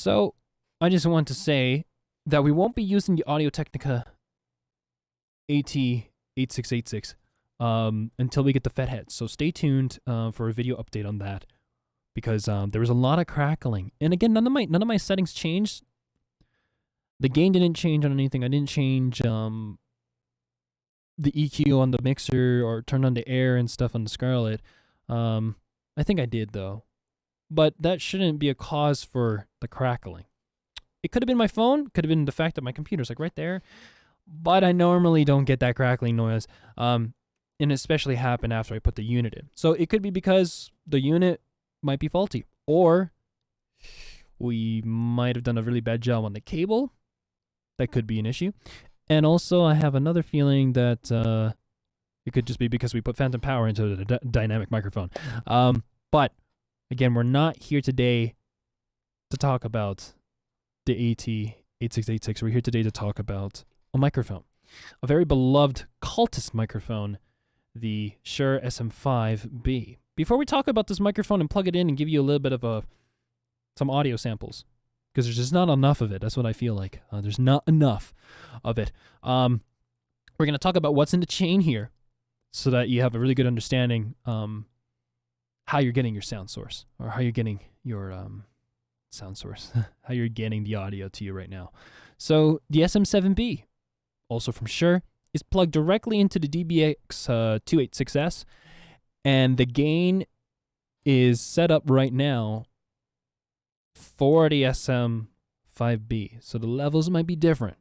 So I just want to say that we won't be using the Audio-Technica AT8686 until we get the FET heads. So stay tuned for a video update on that, because there was a lot of crackling. And again, none of my settings changed. The gain didn't change on anything. I didn't change the EQ on the mixer or turn on the air and stuff on the Scarlett. I think I did though. But that shouldn't be a cause for the crackling. It could have been my phone, could have been the fact that my computer's like right there, but I normally don't get that crackling noise, and especially happen after I put the unit in. So it could be because the unit might be faulty, or we might have done a really bad job on the cable. That could be an issue. And also I have another feeling that it could just be because we put phantom power into the dynamic microphone. But again, we're not here today to talk about the AT8686. We're here today to talk about a microphone, a very beloved cultist microphone, the Shure SM5B. Before we talk about this microphone and plug it in and give you a little bit of some audio samples, because there's just not enough of it. That's what I feel like. There's not enough of it. We're going to talk about what's in the chain here so that you have a really good understanding how you're getting your sound source, or how you're getting your sound source, how you're getting the audio to you right now. So the SM7B, also from Shure, is plugged directly into the DBX286S, and the gain is set up right now for the SM5B. So the levels might be different,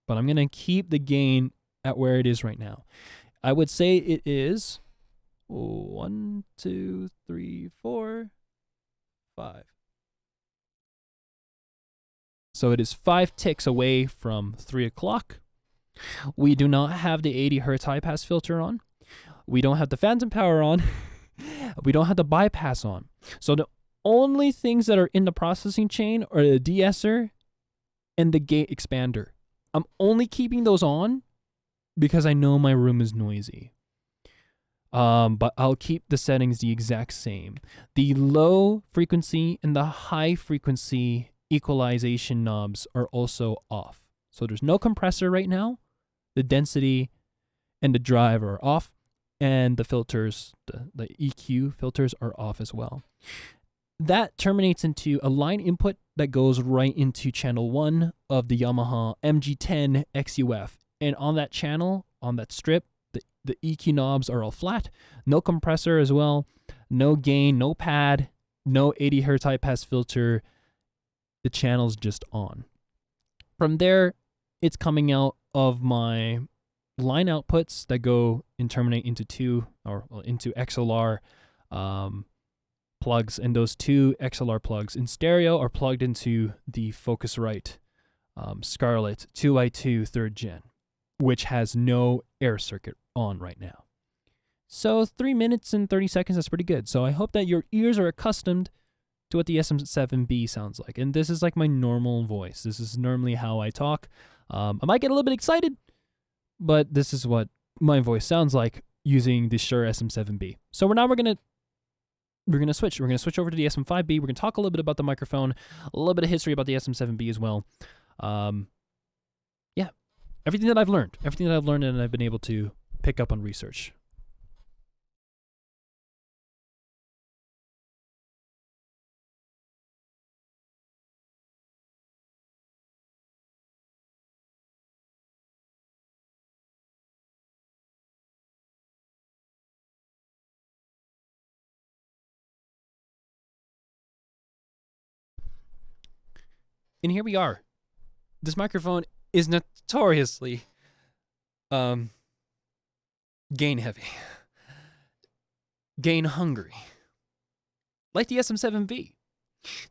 but I'm going to keep the gain at where it is right now. I would say it is 1, 2, 3, 4, 5. So it is 5 ticks away from 3 o'clock. We do not have the 80 Hz high pass filter on. We don't have the phantom power on. We don't have the bypass on. So the only things that are in the processing chain are the de-esser and the gate expander. I'm only keeping those on because I know my room is noisy. But I'll keep the settings the exact same. The low frequency and the high frequency equalization knobs are also off. So there's no compressor right now. The density and the drive are off, and the filters, the EQ filters are off as well. That terminates into a line input that goes right into channel 1 of the Yamaha MG10 XUF. And on that channel, on that strip, the EQ knobs are all flat, no compressor as well, no gain, no pad, no 80 Hz high pass filter. The channel's just on. From there, it's coming out of my line outputs that go and terminate into into XLR plugs, and those 2 XLR plugs in stereo are plugged into the Focusrite Scarlett 2i2 3rd gen, which has no air circuit on right now. So 3 minutes and 30 seconds, that's pretty good. So I hope that your ears are accustomed to what the SM7B sounds like. And this is like my normal voice. This is normally how I talk. I might get a little bit excited, but this is what my voice sounds like using the Shure SM7B. So we're gonna switch. We're gonna switch over to the SM5B. We're gonna talk a little bit about the microphone, a little bit of history about the SM7B as well. Yeah, everything that I've learned and I've been able to pick up on research. And here we are. This microphone is notoriously gain heavy, gain hungry, like the SM7B.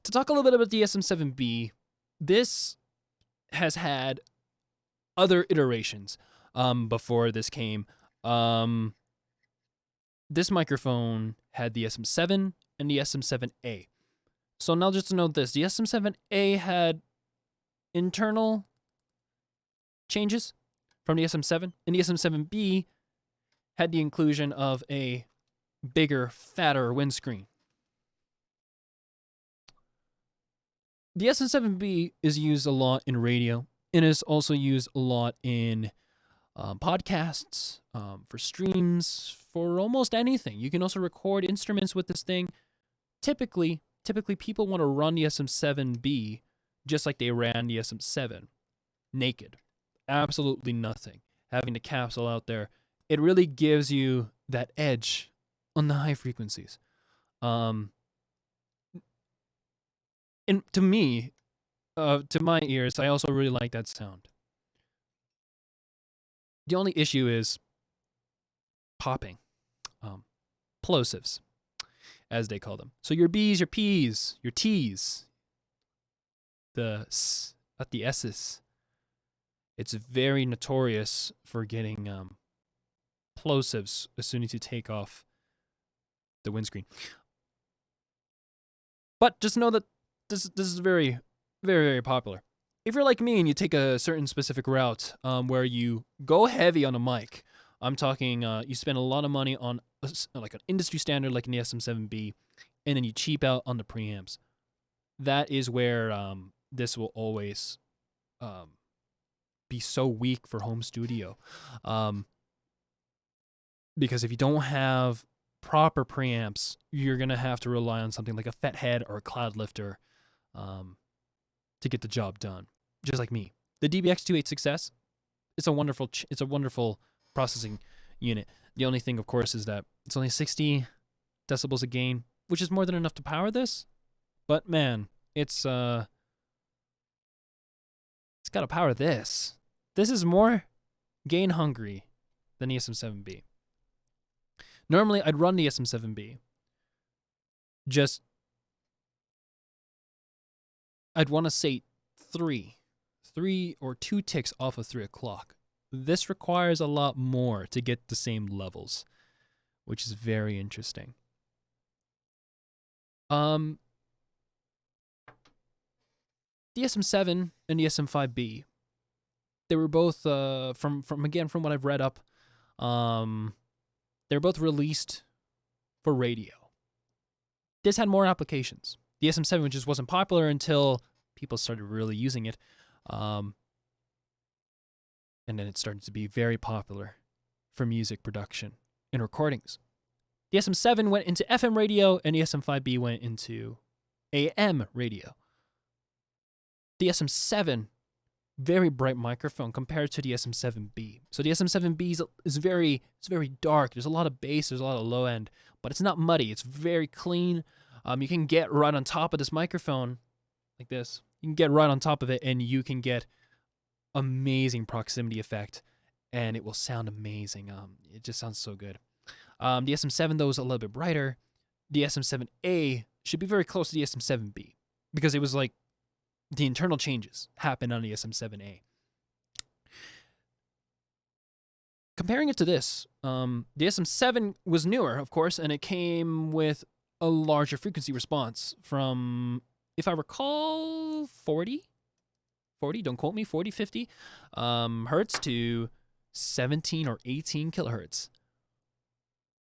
To talk a little bit about the SM7B, this has had other iterations before this came. This microphone had the SM7 and the SM7A. So now just to note this, the SM7A had internal changes from the SM7, and the SM7B had the inclusion of a bigger, fatter windscreen. The SM7B is used a lot in radio, and is also used a lot in podcasts, for streams, for almost anything. You can also record instruments with this thing. Typically, people want to run the SM7B just like they ran the SM7, naked, absolutely nothing, having the capsule out there. It really gives you that edge on the high frequencies. And to me, to my ears, I also really like that sound. The only issue is popping, plosives, as they call them. So your B's, your P's, your T's, the S at the S's. It's very notorious for getting plosives as soon as you take off the windscreen. But just know that this is very, very, very popular. If you're like me and you take a certain specific route where you go heavy on a mic, I'm talking you spend a lot of money on like an industry standard like an SM7B, and then you cheap out on the preamps. That is where this will always be so weak for home studio. Because if you don't have proper preamps, you're going to have to rely on something like a Fethead or a Cloud Lifter to get the job done. Just like me. The DBX28 it's a wonderful processing unit. The only thing, of course, is that it's only 60 decibels a gain, which is more than enough to power this. But man, it's got to power this. This is more gain hungry than the SM7B. Normally, I'd run the SM7B. I'd want to say 3 or 2 ticks off of 3 o'clock. This requires a lot more to get the same levels, which is very interesting. The SM7 and the SM5B, they were both from what I've read up, they're both released for radio. This had more applications. The SM7 just wasn't popular until people started really using it. And then it started to be very popular for music production and recordings. The SM7 went into FM radio, and the SM5B went into AM radio. The SM7, very bright microphone compared to the SM7B. So the SM7B is very dark. There's a lot of bass, there's a lot of low end, but it's not muddy. It's very clean. You can get right on top of this microphone, like this. You can get right on top of it, and you can get amazing proximity effect, and it will sound amazing. It just sounds so good. The SM7, though, is a little bit brighter. The SM7A should be very close to the SM7B, because it was like the internal changes happened on the SM7A. Comparing it to this, the SM7 was newer, of course, and it came with a larger frequency response from, if I recall, 40, don't quote me, 40, 50 hertz to 17 or 18 kilohertz.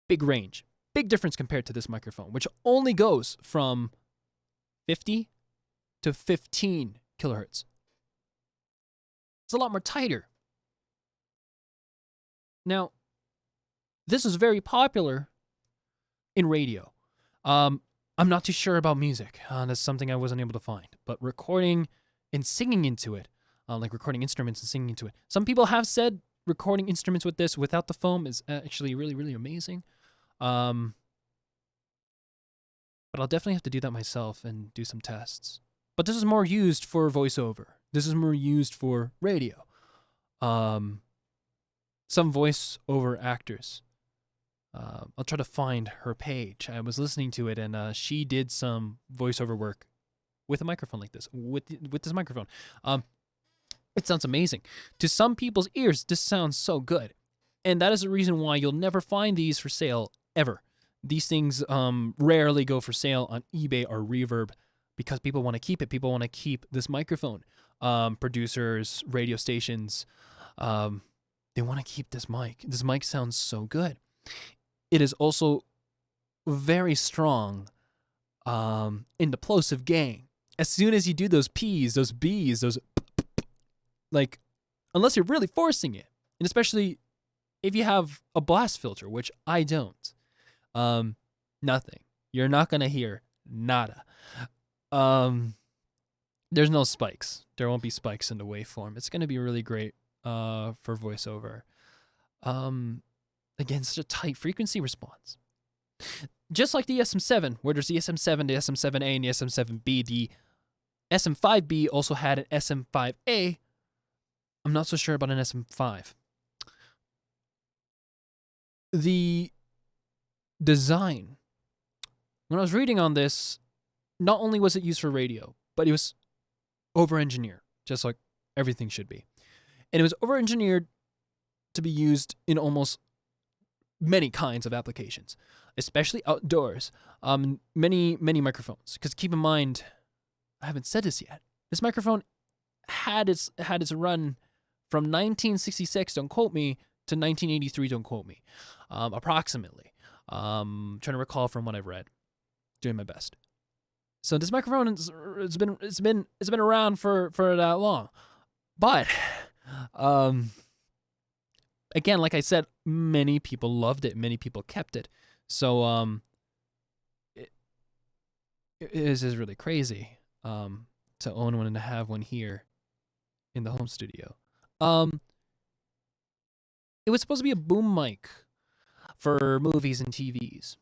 Big range. Big difference compared to this microphone, which only goes from 50 to 15 kilohertz. It's a lot more tighter. Now, this is very popular in radio. I'm not too sure about music. That's something I wasn't able to find. But recording and singing into it, like recording instruments and singing into it. Some people have said recording instruments with this without the foam is actually really, really amazing. But I'll definitely have to do that myself and do some tests. But this is more used for voiceover. This is more used for radio. Some voiceover actors. I'll try to find her page. I was listening to it, and she did some voiceover work with a microphone like this, with this microphone. It sounds amazing. To some people's ears, this sounds so good. And that is the reason why you'll never find these for sale, ever. These things rarely go for sale on eBay or Reverb because people want to keep it. People want to keep this microphone. Producers, radio stations, they want to keep this mic. This mic sounds so good. It is also very strong in the plosive gain. as soon as you do those P's, those B's, those like, unless you're really forcing it, and especially if you have a blast filter, which I don't, nothing. You're not gonna hear nada. There's no spikes. There won't be spikes in the waveform. It's gonna be really great for voiceover. Again, such a tight frequency response. Just like the SM7, where there's the SM7, the SM7A, and the SM7B, the SM5B also had an SM5A. I'm not so sure about an SM5. The design, when I was reading on this, not only was it used for radio, but it was over-engineered, just like everything should be. And it was over-engineered to be used in almost many kinds of applications, especially outdoors. Many microphones. Because keep in mind, I haven't said this yet. This microphone had its run from 1966, don't quote me, to 1983, don't quote me, approximately. Trying to recall from what I've read. Doing my best. So this microphone it's been around for that long, but again, like I said, many people loved it. Many people kept it. So it is really crazy to own one and to have one here in the home studio. It was supposed to be a boom mic for movies and TVs.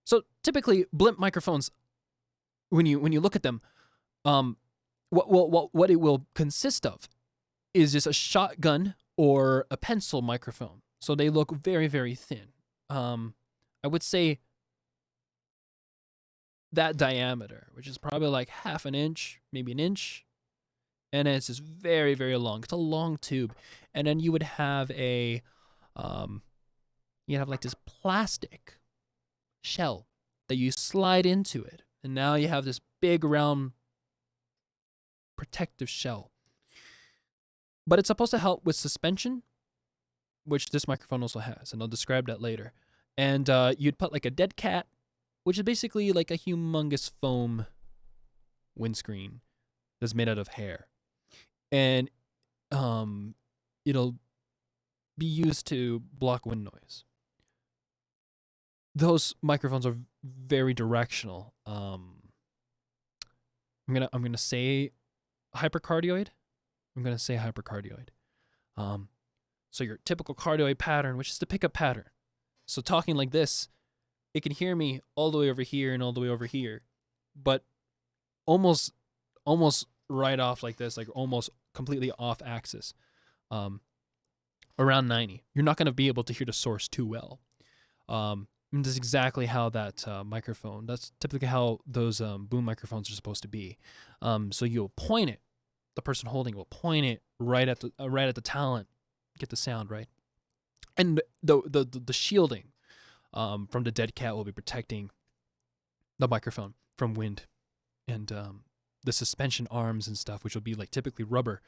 So typically, blimp microphones, when you look at them, what it will consist of is just a shotgun or a pencil microphone. So they look very, very thin. I would say that diameter, which is probably like half an inch, maybe an inch, and it's just very, very long. It's a long tube, and then you would have a like this plastic shell that you slide into it, and now you have this big round protective shell. But it's supposed to help with suspension, which this microphone also has, and I'll describe that later. And you'd put like a dead cat, which is basically like a humongous foam windscreen that's made out of hair, and it'll be used to block wind noise. Those microphones are very directional. I'm gonna say hypercardioid. So your typical cardioid pattern, which is the pickup pattern. So talking like this, it can hear me all the way over here and all the way over here, but almost right off like this, like almost completely off axis, around 90. You're not gonna be able to hear the source too well. And that's exactly how that microphone, that's typically how those boom microphones are supposed to be. So you'll point it, the person holding will point it right at the talent, get the sound right. And the shielding from the dead cat will be protecting the microphone from wind. And the suspension arms and stuff, which will be like typically rubber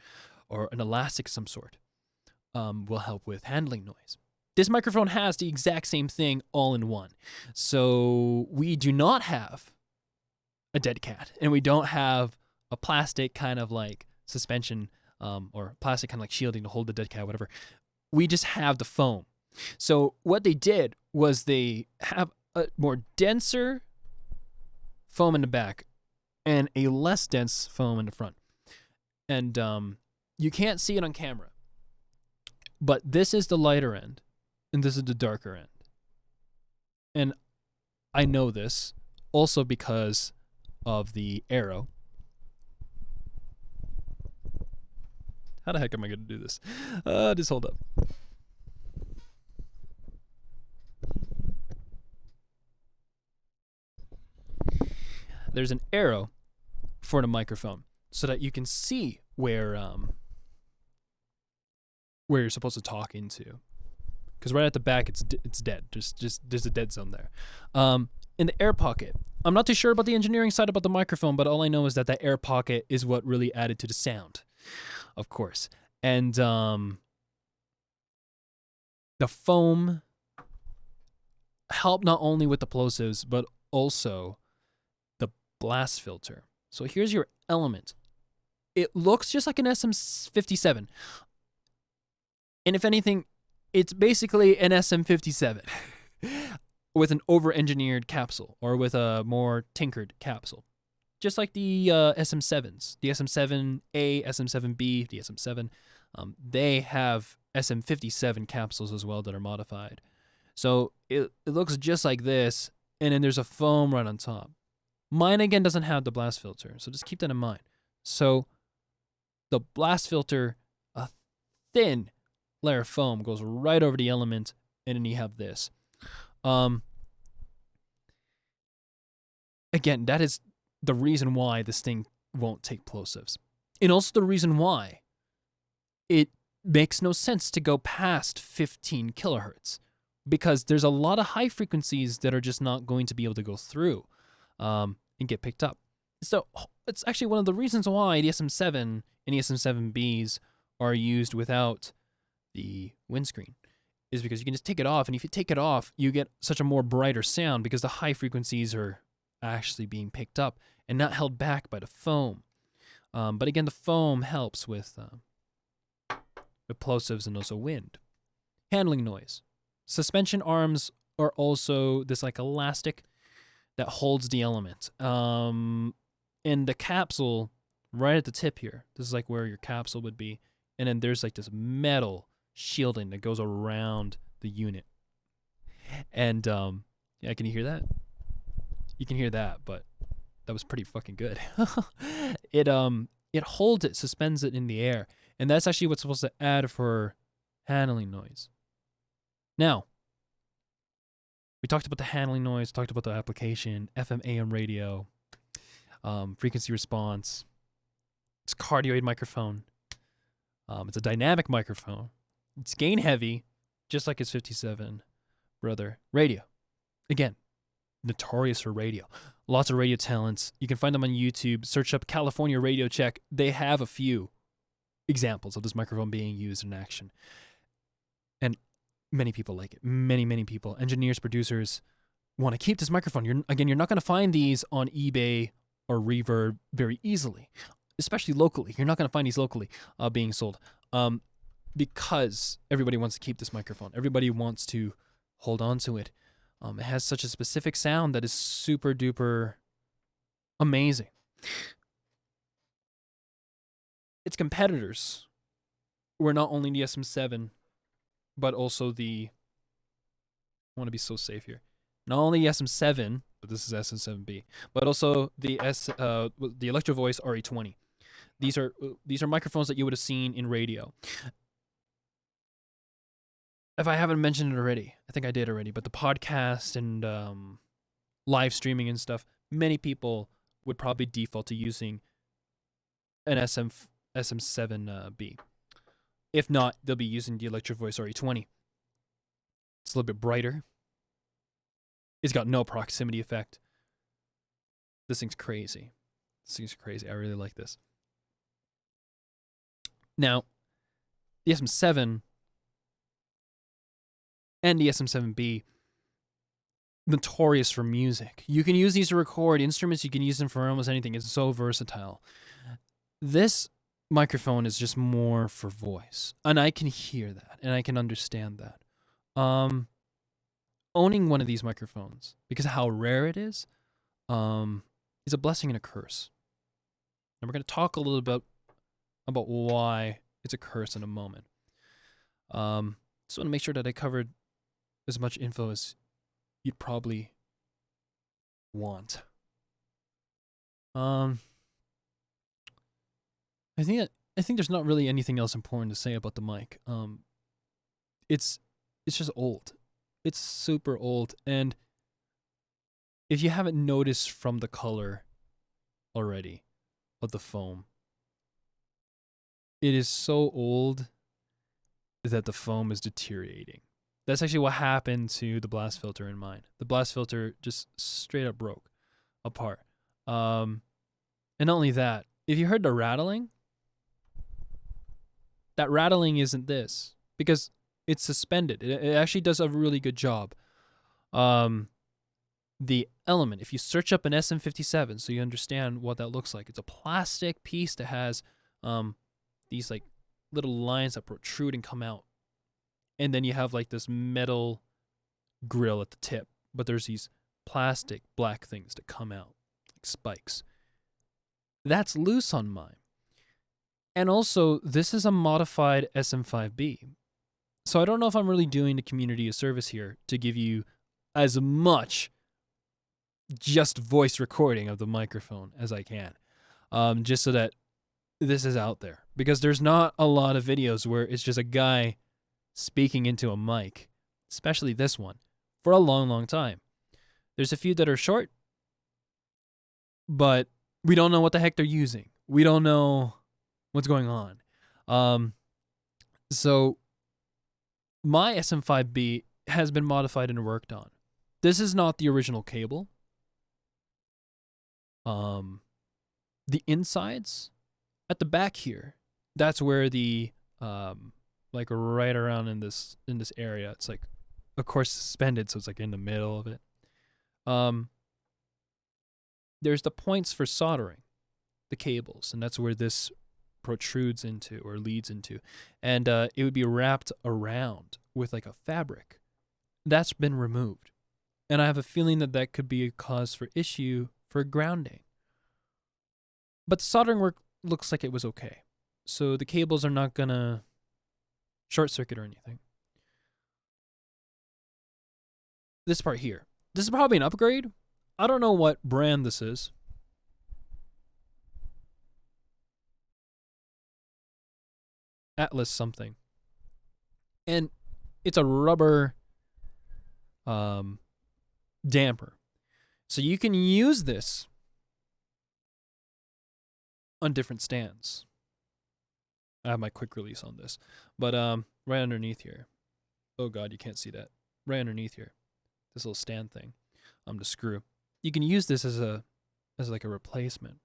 or an elastic of some sort, will help with handling noise. This microphone has the exact same thing all in one. So we do not have a dead cat, and we don't have a plastic kind of like suspension or plastic kind of like shielding to hold the dead cat, whatever. We just have the foam. So what they did was they have a more denser foam in the back and a less dense foam in the front. And you can't see it on camera, but this is the lighter end. And this is the darker end. And I know this also because of the arrow. How the heck am I going to do this? Just hold up. There's an arrow for the microphone so that you can see where you're supposed to talk into. Because right at the back, it's dead. There's a dead zone there. In the air pocket, I'm not too sure about the engineering side about the microphone, but all I know is that air pocket is what really added to the sound, of course. And the foam helped not only with the plosives, but also the blast filter. So here's your element. It looks just like an SM57. And if anything, it's basically an SM57 with an over-engineered capsule or with a more tinkered capsule. Just like the SM7s, the SM7A, SM7B, the SM7, they have SM57 capsules as well that are modified. So it looks just like this, and then there's a foam right on top. Mine, again, doesn't have the blast filter, so just keep that in mind. So the blast filter, a thin layer of foam, goes right over the element, and then you have this. Again, that is the reason why this thing won't take plosives. And also the reason why it makes no sense to go past 15 kilohertz, because there's a lot of high frequencies that are just not going to be able to go through and get picked up. So it's actually one of the reasons why the SM7 and the SM7Bs are used without the windscreen, is because you can just take it off, and if you take it off, you get such a more brighter sound because the high frequencies are actually being picked up and not held back by the foam. But again, the foam helps with plosives and also wind. Handling noise. Suspension arms are also this like elastic that holds the element. And the capsule right at the tip here, this is like where your capsule would be. And then there's like this metal shielding that goes around the unit. And yeah, can you hear that? You can hear that, but that was pretty fucking good. It holds it, suspends it in the air, and that's actually what's supposed to add for handling noise. Now, we talked about the handling noise, talked about the application, FM, AM radio, frequency response. It's a cardioid microphone. It's a dynamic microphone. It's gain heavy, just like its 57 brother. Radio. Again, notorious for radio. Lots of radio talents. You can find them on YouTube. Search up California Radio Check. They have a few examples of this microphone being used in action. And many people like it. Many people. Engineers, producers want to keep this microphone. You're not going to find these on eBay or Reverb very easily, especially locally. You're not going to find these locally being sold because everybody wants to keep this microphone. Everybody wants to hold on to it. It has such a specific sound that is super duper amazing. Its competitors were not only the SM7, but also I want to be so safe here. Not only the SM7, but this is SM7B, but also the Electro Voice RE20. These are microphones that you would have seen in radio. If I haven't mentioned it already, I think I did already, but the podcast and live streaming and stuff, many people would probably default to using an SM7B. If not, they'll be using the Electro Voice RE20. It's a little bit brighter. It's got no proximity effect. This thing's crazy. I really like this. Now, the SM7 and the SM7B, notorious for music. You can use these to record instruments. You can use them for almost anything. It's so versatile. This microphone is just more for voice, and I can hear that, and I can understand that. Owning one of these microphones, because of how rare it is a blessing and a curse. And we're going to talk a little bit about why it's a curse in a moment. Just want to make sure that I covered as much info as you'd probably want. I think there's not really anything else important to say about the mic. It's just old. It's super old, and if you haven't noticed from the color already of the foam, it is so old that the foam is deteriorating. That's actually what happened to the blast filter in mine. The blast filter just straight up broke apart. And not only that, if you heard the rattling, that rattling isn't this, because it's suspended. It actually does a really good job. The element, if you search up an SM57 so you understand what that looks like, it's a plastic piece that has these like little lines that protrude and come out. And then you have like this metal grill at the tip, but there's these plastic black things that come out, like spikes. That's loose on mine. And also, this is a modified SM5B. So I don't know if I'm really doing the community a service here to give you as much just voice recording of the microphone as I can, just so that this is out there. Because there's not a lot of videos where it's just a guy speaking into a mic, especially this one, for a long, long time. There's a few that are short, but we don't know what the heck they're using. We don't know what's going on. So my SM5B has been modified and worked on. This is not the original cable. The insides at the back here, that's where the like right around in this area, it's like, of course, suspended, so it's like in the middle of it. There's the points for soldering the cables, and that's where this protrudes into or leads into, and it would be wrapped around with like a fabric. That's been removed, and I have a feeling that that could be a cause for issue for grounding. But the soldering work looks like it was okay, so the cables are not gonna short circuit or anything. This part here, this is probably an upgrade. I don't know what brand this is. Atlas something. And it's a rubber damper. So you can use this on different stands. I have my quick release on this. But right underneath here. Oh god, you can't see that. Right underneath here. This little stand thing. The screw. You can use this as like a replacement.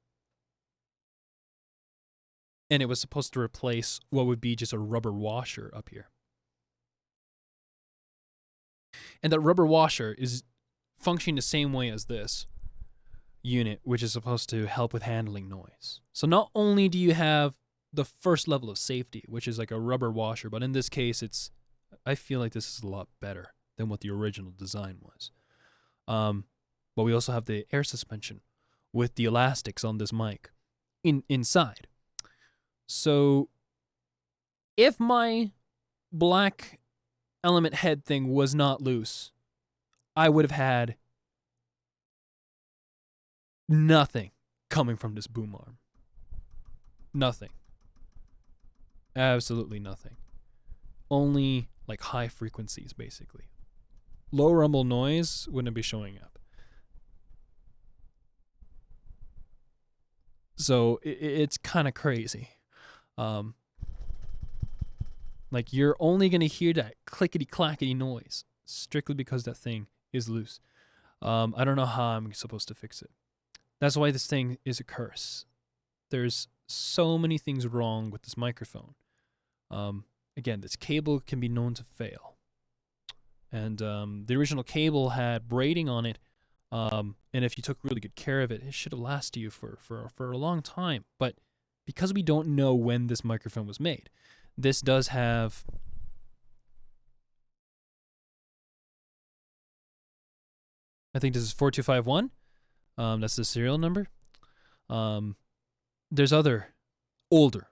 And it was supposed to replace what would be just a rubber washer up here. And that rubber washer is functioning the same way as this unit, which is supposed to help with handling noise. So not only do you have the first level of safety, which is like a rubber washer, but in this case, I feel like this is a lot better than what the original design was. But we also have the air suspension with the elastics on this mic inside. So if my black element head thing was not loose, I would have had nothing coming from this boom arm. Nothing. Absolutely nothing. Only like high frequencies, basically. Low rumble noise wouldn't be showing up. So it's kind of crazy. Like you're only going to hear that clickety-clackety noise strictly because that thing is loose. I don't know how I'm supposed to fix it. That's why this thing is a curse. There's so many things wrong with this microphone. Again, this cable can be known to fail. And the original cable had braiding on it. And if you took really good care of it, it should have lasted you for a long time. But because we don't know when this microphone was made, this does have I think this is 4251. That's the serial number. There's other older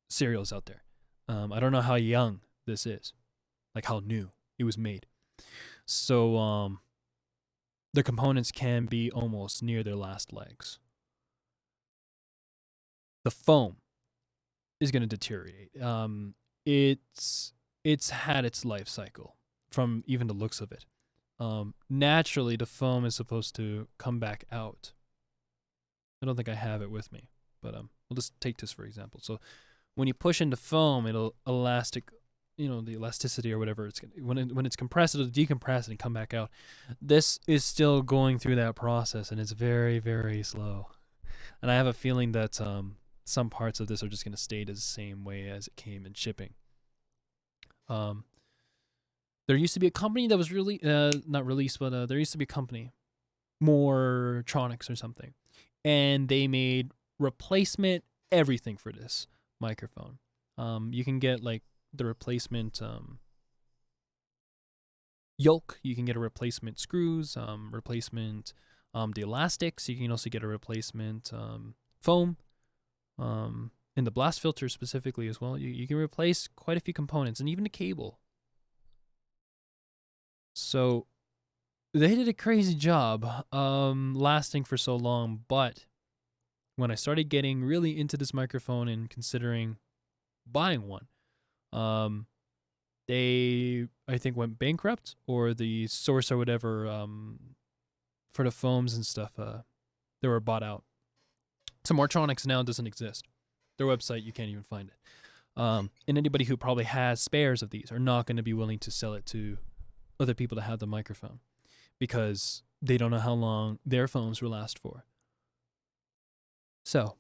serials out there. I don't know how young this is, like how new it was made. So the components can be almost near their last legs. The foam is going to deteriorate. It's had its life cycle from even the looks of it. Naturally, the foam is supposed to come back out. I don't think I have it with me, but we'll just take this for example. So when you push into foam, it'll the elasticity or whatever, when it's compressed, it'll decompress and come back out. This is still going through that process, and it's very, very slow. And I have a feeling that some parts of this are just going to stay the same way as it came in shipping. There used to be a company that was really not released, but there used to be a company more Tronics or something, and they made replacement everything for this microphone. You can get like the replacement yoke. You can get a replacement screws, replacement the elastics. You can also get a replacement foam in the blast filter specifically as well. You can replace quite a few components and even the cable. So they did a crazy job lasting for so long, but when I started getting really into this microphone and considering buying one, they, I think, went bankrupt, or the source or whatever for the foams and stuff, they were bought out. So Mortronics now doesn't exist. Their website, you can't even find it. And anybody who probably has spares of these are not going to be willing to sell it to other people that have the microphone, because they don't know how long their foams will last for. So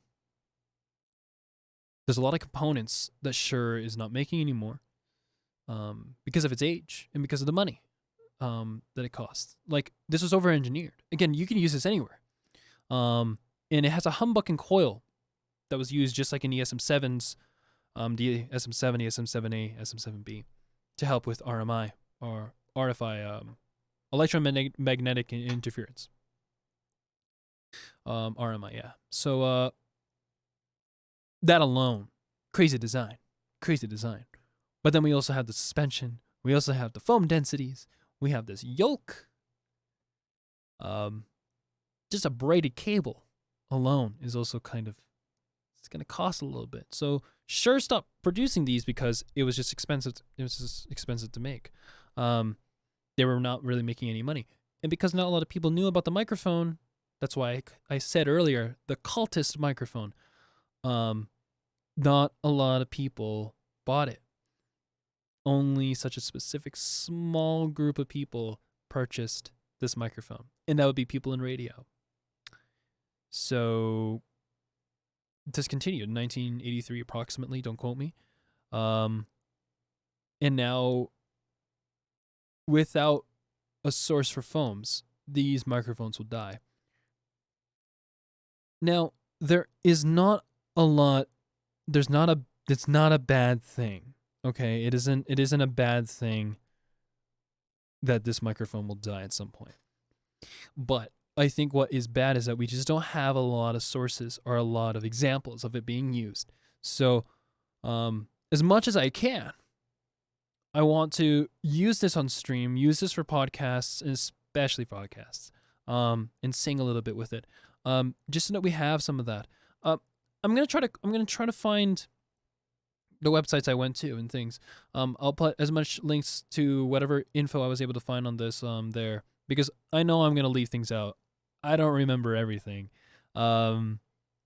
there's a lot of components that Shure is not making anymore because of its age and because of the money that it costs. Like, this was over-engineered. Again, you can use this anywhere. And it has a humbucking coil that was used just like in the SM7s, the SM7, the SM7A, SM7B, to help with RMI, or RFI, electromagnetic interference. RMI, yeah. So that alone, crazy design. But then we also have the suspension. We also have the foam densities. We have this yoke. Just a braided cable alone is also kind of, it's going to cost a little bit. So Shure stopped producing these because it was just expensive. It was just expensive to make. They were not really making any money. And because not a lot of people knew about the microphone, that's why I said earlier, the cultist microphone, not a lot of people bought it. Only such a specific small group of people purchased this microphone, and that would be people in radio. So this continued in 1983 approximately, don't quote me. And now, without a source for foams, these microphones will die. Now, there is not a lot, it's not a bad thing. Okay, it isn't a bad thing that this microphone will die at some point. But I think what is bad is that we just don't have a lot of sources or a lot of examples of it being used. So as much as I can, I want to use this on stream, use this for podcasts, and especially podcasts, and sing a little bit with it, just so that we have some of that. I'm gonna try to find the websites I went to and things. I'll put as much links to whatever info I was able to find on this there, because I know I'm gonna leave things out. I don't remember everything, and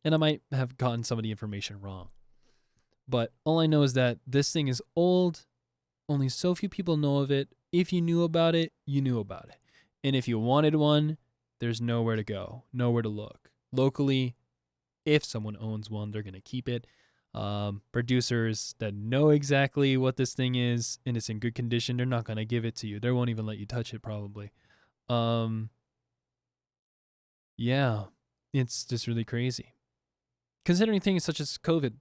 I might have gotten some of the information wrong. But all I know is that this thing is old. Only so few people know of it. If you knew about it, you knew about it. And if you wanted one, there's nowhere to go, nowhere to look. Locally, if someone owns one, they're gonna keep it. Producers that know exactly what this thing is and it's in good condition, they're not gonna give it to you. They won't even let you touch it probably. Yeah, it's just really crazy. Considering things such as COVID,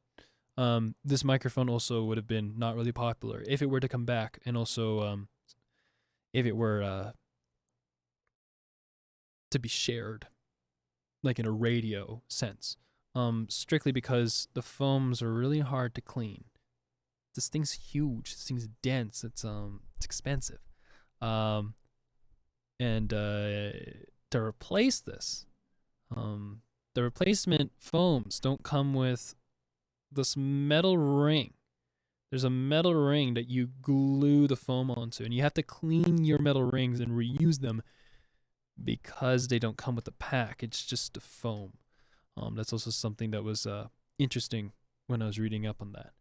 this microphone also would have been not really popular if it were to come back, and also if it were to be shared, like in a radio sense. Strictly because the foams are really hard to clean. This thing's huge. This thing's dense. It's expensive. And to replace this, the replacement foams don't come with this metal ring. There's a metal ring that you glue the foam onto, and you have to clean your metal rings and reuse them because they don't come with the pack. It's just the foam. That's also something that was interesting when I was reading up on that.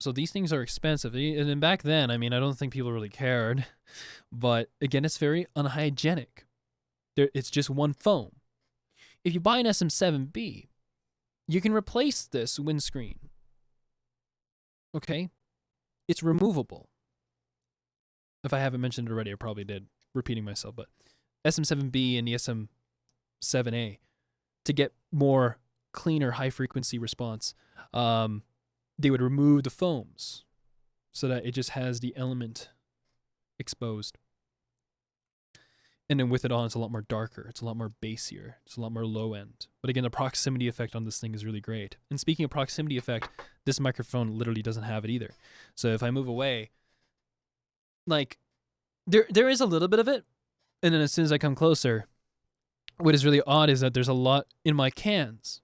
So these things are expensive. And then back then, I mean, I don't think people really cared. But again, it's very unhygienic. It's just one foam. If you buy an SM7B, you can replace this windscreen. Okay? It's removable. If I haven't mentioned it already, I probably did. repeating myself, but SM7B and the SM7A to get more cleaner high frequency response. They would remove the foams so that it just has the element exposed. And then with it on, it's a lot more darker. It's a lot more bassier. It's a lot more low end. But again, the proximity effect on this thing is really great. And speaking of proximity effect, this microphone literally doesn't have it either. So if I move away, like, there is a little bit of it. And then as soon as I come closer, what is really odd is that there's a lot in my cans.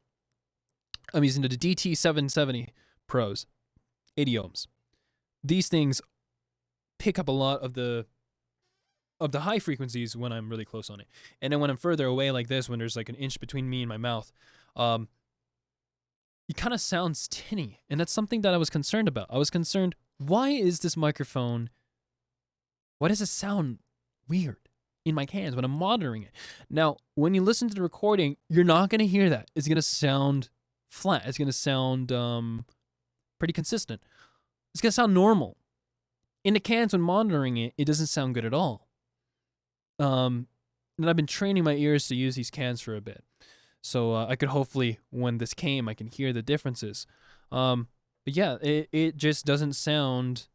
I'm using the DT770 Pros, 80 ohms. These things pick up a lot of the high frequencies when I'm really close on it. And then when I'm further away like this, when there's like an inch between me and my mouth, it kind of sounds tinny. And that's something that I was concerned about. I was concerned, why does it sound weird in my cans when I'm monitoring it? Now, when you listen to the recording, you're not going to hear that. It's going to sound flat. It's going to sound pretty consistent. It's going to sound normal. In the cans when monitoring it, it doesn't sound good at all. And I've been training my ears to use these cans for a bit. So I could hopefully, when this came, I can hear the differences. But yeah, it just doesn't sound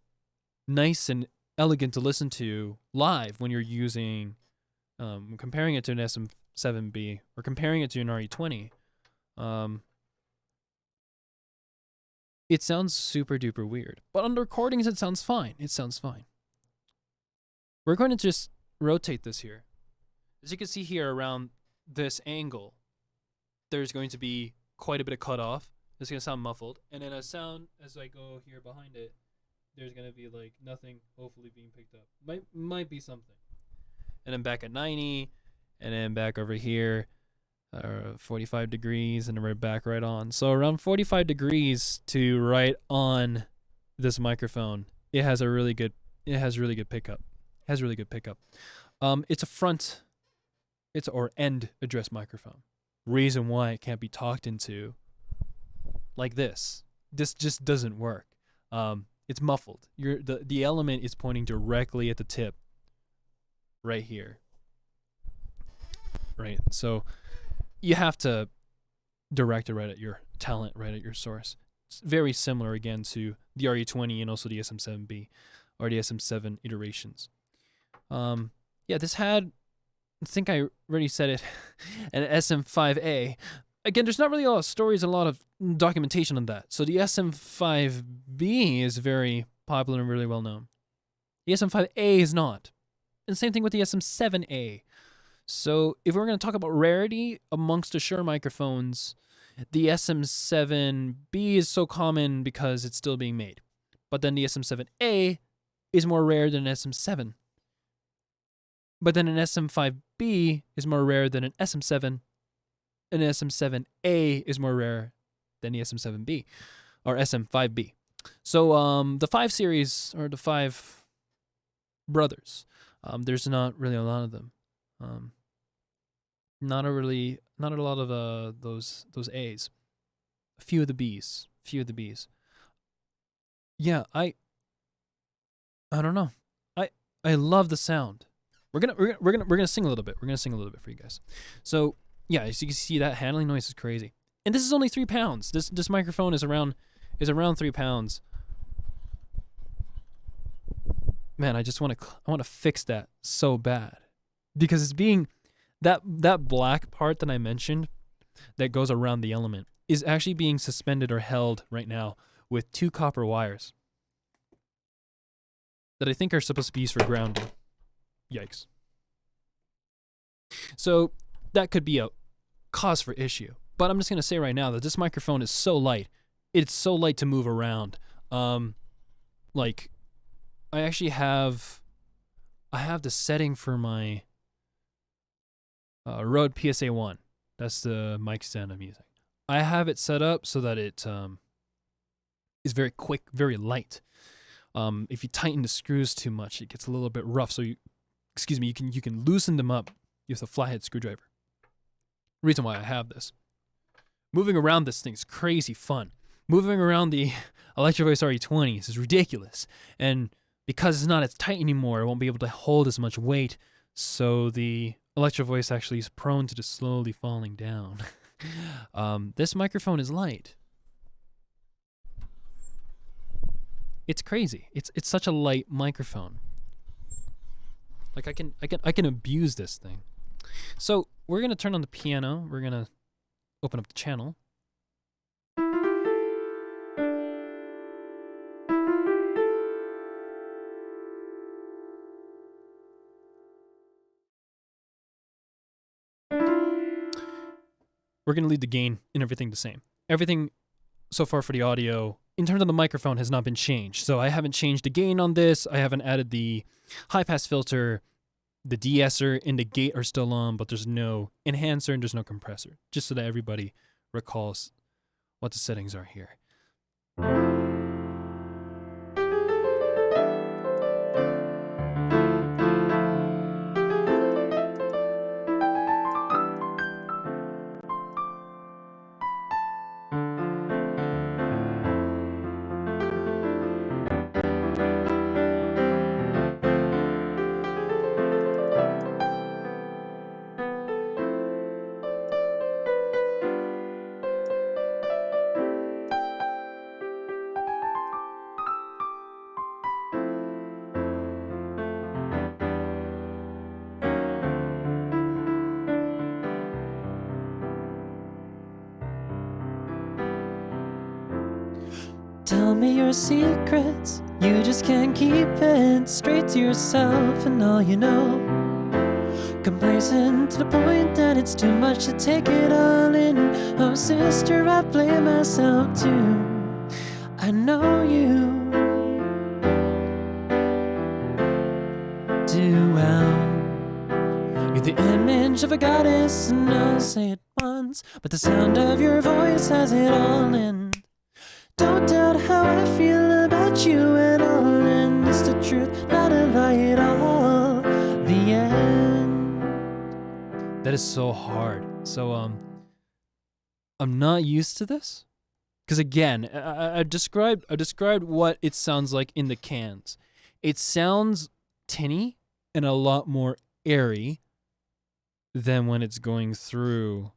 nice and elegant to listen to live when you're using, comparing it to an SM7B or comparing it to an RE20. It sounds super duper weird. But on the recordings, it sounds fine. It sounds fine. We're going to just rotate this here. As you can see here around this angle, there's going to be quite a bit of cutoff. It's going to sound muffled. And then a sound as I go here behind it, there's going to be like nothing hopefully being picked up. Might be something. And then back at 90, and then back over here, 45 degrees, and then we're back right on. So around 45 degrees to right on this microphone, it has really good pickup. It's a front, or end address microphone. Reason why it can't be talked into like this. This just doesn't work. It's muffled. The element is pointing directly at the tip right here. Right? So you have to direct it right at your talent, right at your source. It's very similar again to the RE20 and also the SM7B or the SM7 iterations. Yeah, this had, I think I already said it, an SM5A. Again, there's not really a lot of stories, a lot of documentation on that. So the SM5B is very popular and really well known. The SM5A is not. And same thing with the SM7A. So if we're going to talk about rarity amongst the Shure microphones, the SM7B is so common because it's still being made. But then the SM7A is more rare than an SM7. But then an SM5B is more rare than an SM7. And an SM7A is more rare than the SM7B or SM5B. So the 5 series, or the 5 brothers, there's not really a lot of them. Not a lot of those A's. A few of the B's. Yeah, I don't know. I love the sound. We're gonna sing a little bit. We're gonna sing a little bit for you guys. So yeah, as you can see, that handling noise is crazy. And this is only 3 pounds. This microphone is around 3 pounds. Man, I want to fix that so bad, because it's being that black part that I mentioned that goes around the element is actually being suspended or held right now with 2 copper wires that I think are supposed to be used for grounding. Yikes. So that could be a cause for issue. But I'm just going to say right now that this microphone is so light. It's so light to move around. Like, I actually have the setting for my Rode PSA-1. That's the mic stand I'm using. I have it set up so that it is very quick, very light. If you tighten the screws too much, it gets a little bit rough. So you can loosen them up with a flathead screwdriver. Reason why I have this. Moving around this thing's crazy fun. Moving around the Electrovoice RE20s is ridiculous. And because it's not as tight anymore, it won't be able to hold as much weight. So the Electro Voice actually is prone to just slowly falling down. This microphone is light. It's crazy. It's such a light microphone. Like I can abuse this thing. So we're gonna turn on the piano. We're gonna open up the channel. We're gonna leave the gain and everything the same. Everything so far for the audio, in terms of the microphone, has not been changed. So I haven't changed the gain on this. I haven't added the high pass filter. The de-esser and the gate are still on, but there's no enhancer and there's no compressor. Just so that everybody recalls what the settings are here. Tell me your secrets, you just can't keep it straight to yourself and all you know. Complacent to the point that it's too much to take it all in. Oh sister, I blame myself too. I know you too well. You're the image of a goddess, and I'll say it once, but the sound of your voice has it all in. Don't doubt how I feel about you at all, and it's the truth, not a lie at all. The end. That is so hard. So I'm not used to this, because again, I described what it sounds like in the cans. It sounds tinny and a lot more airy than when it's going through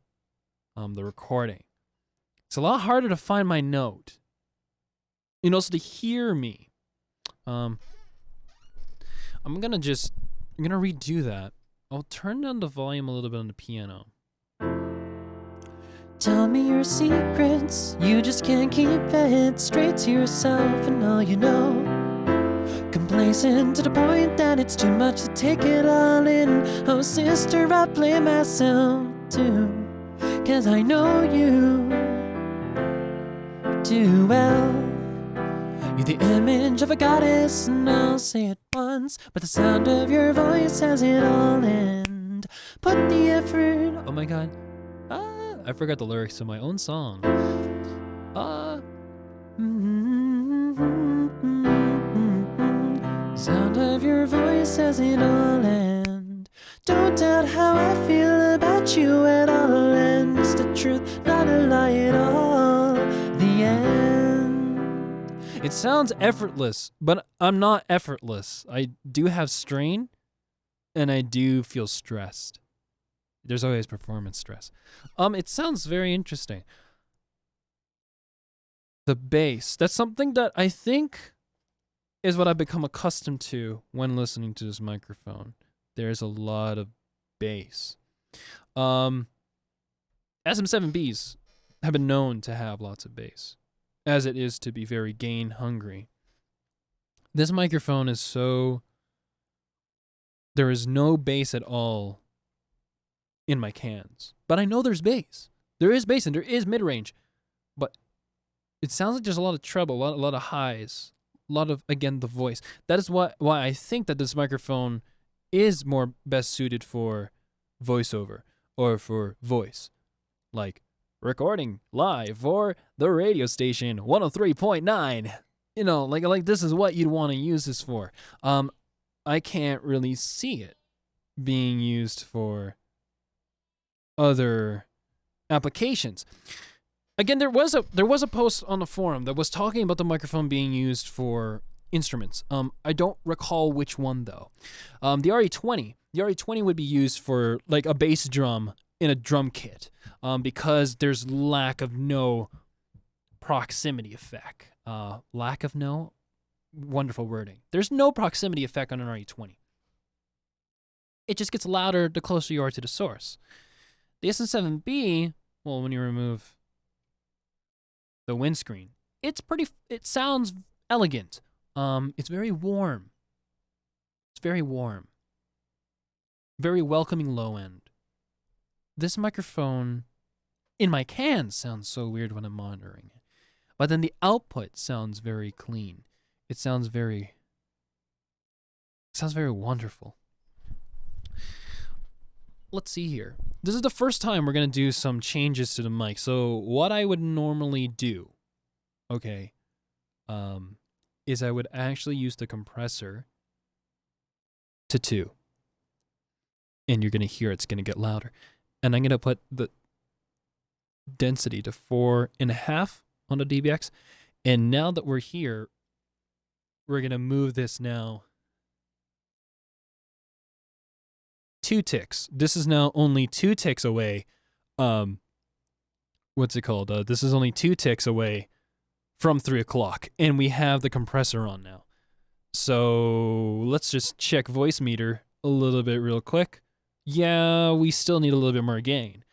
the recording. It's a lot harder to find my note. And also to hear me. I'm gonna redo that. I'll turn down the volume a little bit on the piano. Tell me your secrets, you just can't keep it straight to yourself and all you know. Complacent to the point that it's too much to take it all in. Oh sister, I blame myself too, 'cause I know you too well. You're the image of a goddess, and I'll say it once, but the sound of your voice has it all in. Put the effort. Oh my god. I forgot the lyrics to my own song. Sound of your voice has it all in. Don't doubt how I feel about you at all, and it's the truth, not a lie at all. The end. It sounds effortless, but I'm not effortless. I do have strain, and I do feel stressed. There's always performance stress. It sounds very interesting. The bass, that's something that I think is what I've become accustomed to when listening to this microphone. There's a lot of bass. SM7Bs have been known to have lots of bass, as it is to be very gain hungry. This microphone is so... There is no bass at all in my cans. But I know there's bass. There is bass and there is mid-range. But it sounds like there's a lot of treble, a lot of highs, a lot of, again, the voice. That is why I think that this microphone is more best suited for voiceover or for voice. Like recording live for the radio station 103.9. You know, like this is what you'd want to use this for. I can't really see it being used for other applications. Again, there was a post on the forum that was talking about the microphone being used for instruments. I don't recall which one though. The RE20 would be used for like a bass drum in a drum kit, because there's lack of no proximity effect. Lack of no, wonderful wording. There's no proximity effect on an RE20. It just gets louder the closer you are to the source. The SM7B, well, when you remove the windscreen, it sounds elegant. It's very warm. It's very warm. Very welcoming low end. This microphone in my can sounds so weird when I'm monitoring it. But then the output sounds very clean. It sounds very wonderful. Let's see here. This is the first time we're going to do some changes to the mic. So what I would normally do, okay, is I would actually use the compressor to 2. And you're going to hear it's going to get louder. And I'm going to put the density to 4.5 on the DBX. And now that we're here, we're going to move this now 2 ticks. This is now only 2 ticks away. What's it called? This is only 2 ticks away from 3 o'clock. And we have the compressor on now. So let's just check voice meter a little bit real quick. Yeah, we still need a little bit more gain.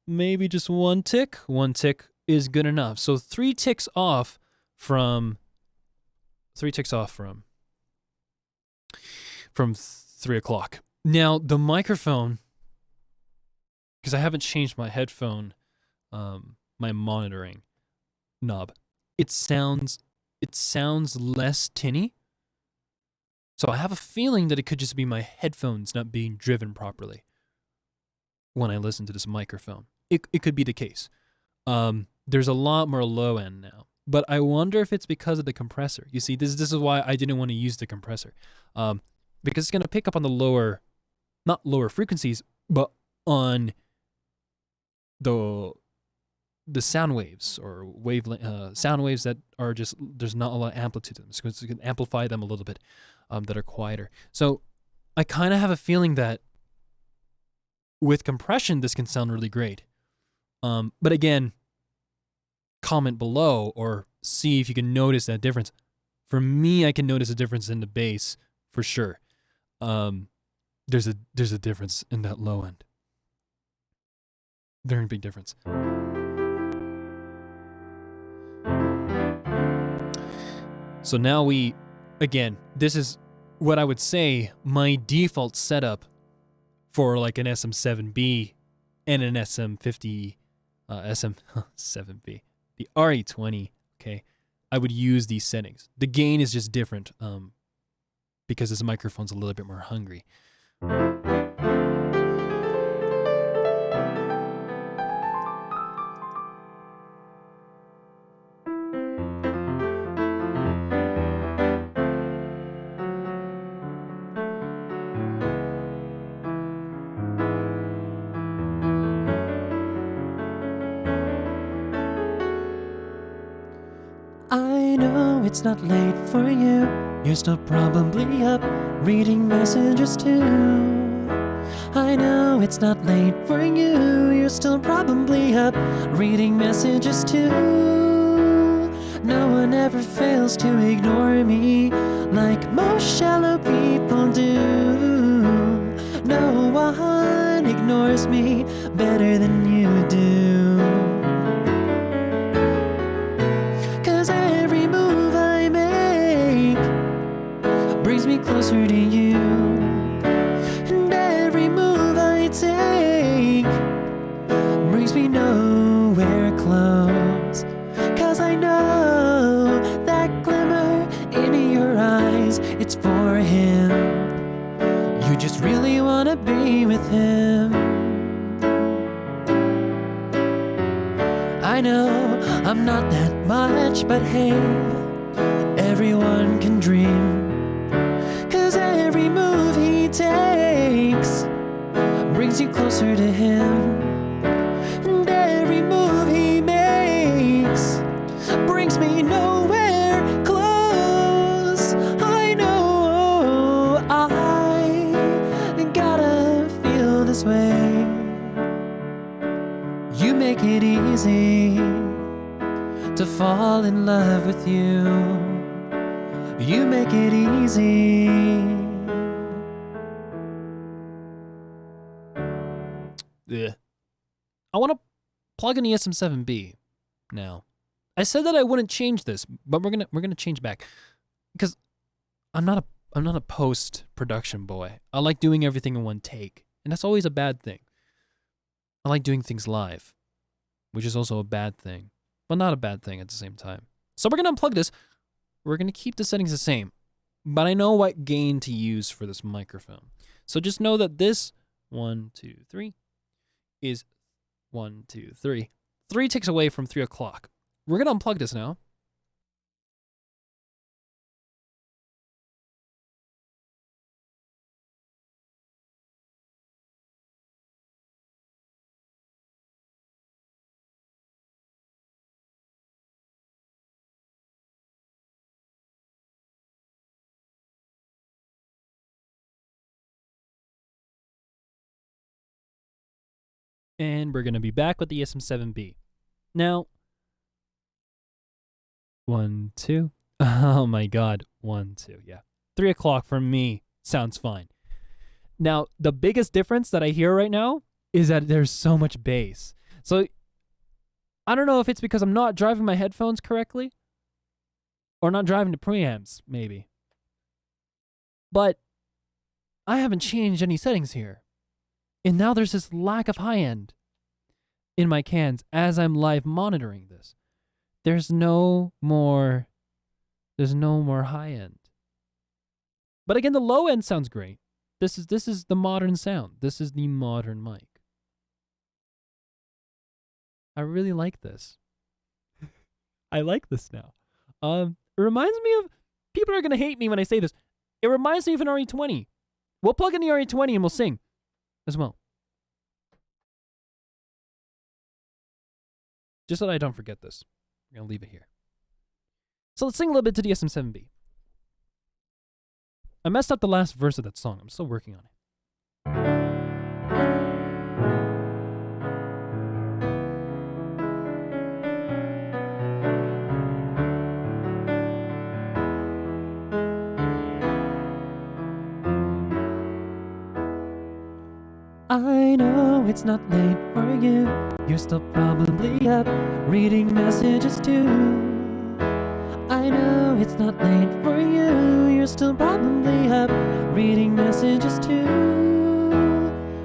Maybe just 1 tick. 1 tick is good enough. So 3 ticks off from 3 o'clock. Now the microphone, because I haven't changed my headphone, my monitoring knob, it sounds less tinny. So I have a feeling that it could just be my headphones not being driven properly when I listen to this microphone. It could be the case. There's a lot more low end now, but I wonder if it's because of the compressor. You see, this is why I didn't want to use the compressor, because it's going to pick up on the not lower frequencies, but on the sound waves or sound waves that are just, there's not a lot of amplitude to them. So you can amplify them a little bit, that are quieter. So I kind of have a feeling that with compression, this can sound really great. But again, comment below or see if you can notice that difference. For me, I can notice a difference in the bass for sure. There's a difference in that low end. Very big difference. So now again, this is what I would say my default setup for like an SM7B and an SM5B, SM7B, the RE20, okay? I would use these settings. The gain is just different, because this microphone's a little bit more hungry. I know it's not late for you. You're still probably up reading messages too. I know it's not late for you. You're still probably up reading messages too. No one ever fails to ignore me like most shallow people do. No one ignores me better than you do. Me closer to you, and every move I take brings me nowhere close, 'cause I know that glimmer in your eyes, it's for him. You just really wanna be with him. I know I'm not that much, but hey, everyone can dream. 'Cause every move he takes brings you closer to him. And every move he makes brings me nowhere close. easy to fall in love with you. You make it easy. Ugh. I want to plug in the SM7B now. I said that I wouldn't change this, but we're gonna change back because I'm not a post-production boy. I like doing everything in one take, and that's always a bad thing. I like doing things live, which is also a bad thing, but not a bad thing at the same time. So we're gonna unplug this. We're gonna keep the settings the same, but I know what gain to use for this microphone. So just know that this 1, 2, 3 is 1, 2, 3. 3 ticks away from 3 o'clock. We're gonna unplug this now. And we're gonna be back with the SM7B. Now, 1, 2. Oh my God, 1, 2. Yeah, 3 o'clock for me sounds fine. Now, the biggest difference that I hear right now is that there's so much bass. So I don't know if it's because I'm not driving my headphones correctly or not driving the preamps, maybe. But I haven't changed any settings here. And now there's this lack of high end in my cans as I'm live monitoring this. There's no more high end. But again, the low end sounds great. This is the modern sound. This is the modern mic. I really like this. I like this now. It reminds me of, people are gonna hate me when I say this. It reminds me of an RE20. We'll plug in the RE20 and we'll sing as well. Just so that I don't forget this. I'm gonna leave it here. So let's sing a little bit to the SM7B. I messed up the last verse of that song. I'm still working on it. I know it's not late for you. You're still probably up reading messages too. I know it's not late for you. You're still probably up reading messages too.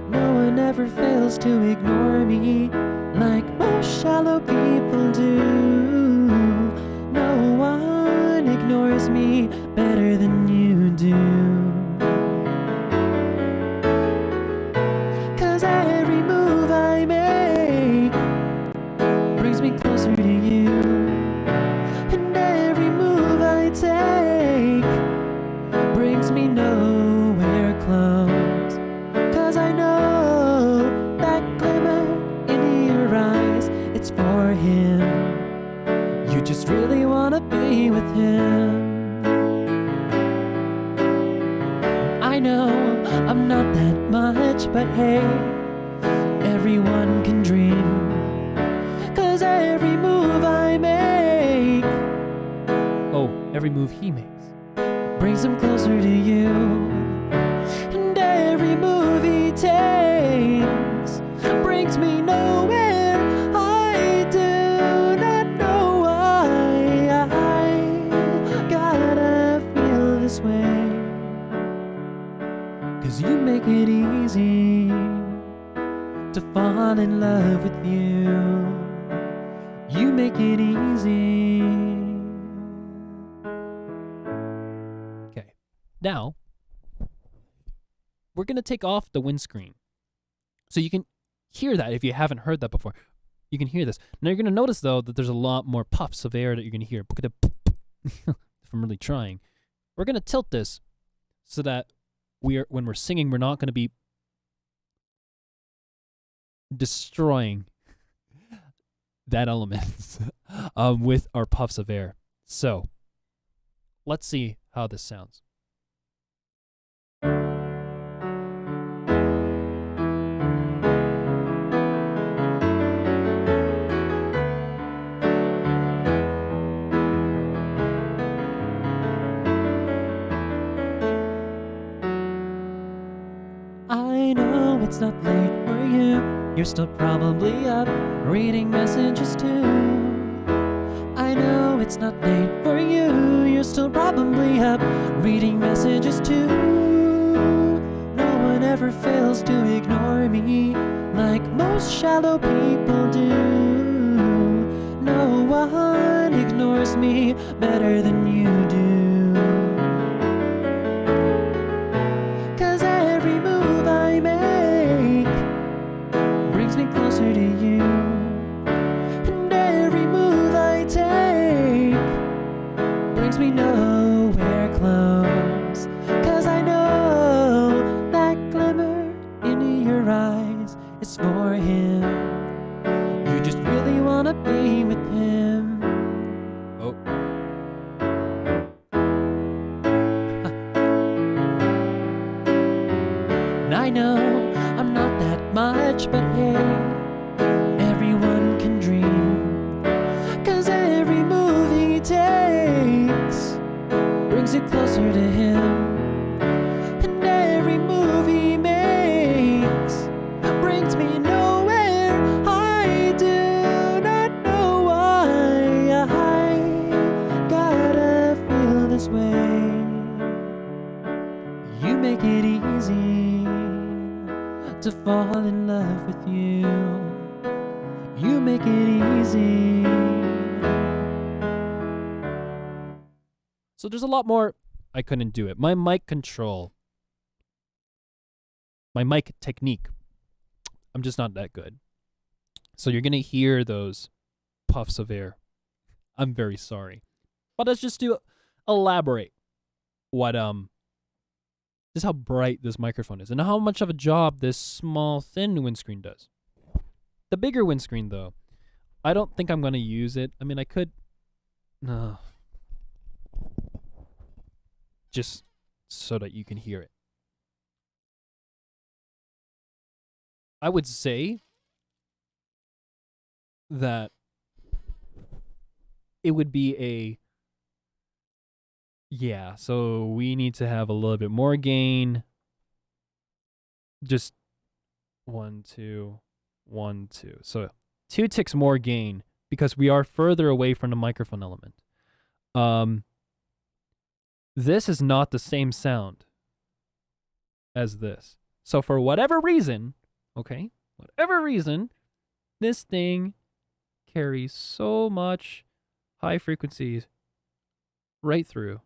No one ever fails to ignore me like most shallow people do. No one ignores me better than you do. Every move I make brings me closer to you, and every move I take brings me nowhere close. 'Cause I know that glimmer in your eyes, it's for him. You just really wanna be with him. I know I'm not that much, but hey, everyone can dream. 'Cause every move I make, oh, every move he makes, brings him closer to you. And every move he takes brings me nowhere. I do not know why I gotta feel this way. 'Cause you make it easy to fall in love with you. You make it easy. Okay. Now, we're going to take off the windscreen. So you can hear that if you haven't heard that before. You can hear this. Now you're going to notice, though, that there's a lot more puffs of air that you're going to hear. If I'm really trying. We're going to tilt this so that when we're singing, we're not going to be destroying that element with our puffs of air. So let's see how this sounds. you're still probably up reading messages too. I know it's not late for you, you're still probably up reading messages too. No one ever fails to ignore me like most shallow people do. No one ignores me better than you do. 'Cause every move I make brings me closer to you. And every move I take brings me nowhere close. 'Cause I know that glimmer in your eyes is for him. You just really wanna be with him. Oh. And I know I'm not that much, but hey, everyone can dream. 'Cause every move he takes brings you closer to him. And every move he makes brings me nowhere. I do not know why I gotta feel this way. You make it easy to fall in love with you. You make it easy. So there's a lot more. I couldn't do it. My mic control, my mic technique, I'm just not that good. So you're going to hear those puffs of air. I'm very sorry. But let's just elaborate what just how bright this microphone is and how much of a job this small thin windscreen does. The bigger windscreen though, I don't think I'm going to use it. I mean, I could just so that you can hear it. I would say that it would be so we need to have a little bit more gain. Just 1, 2, 1, 2. So 2 ticks more gain because we are further away from the microphone element. This is not the same sound as this. So for whatever reason, this thing carries so much high frequencies right through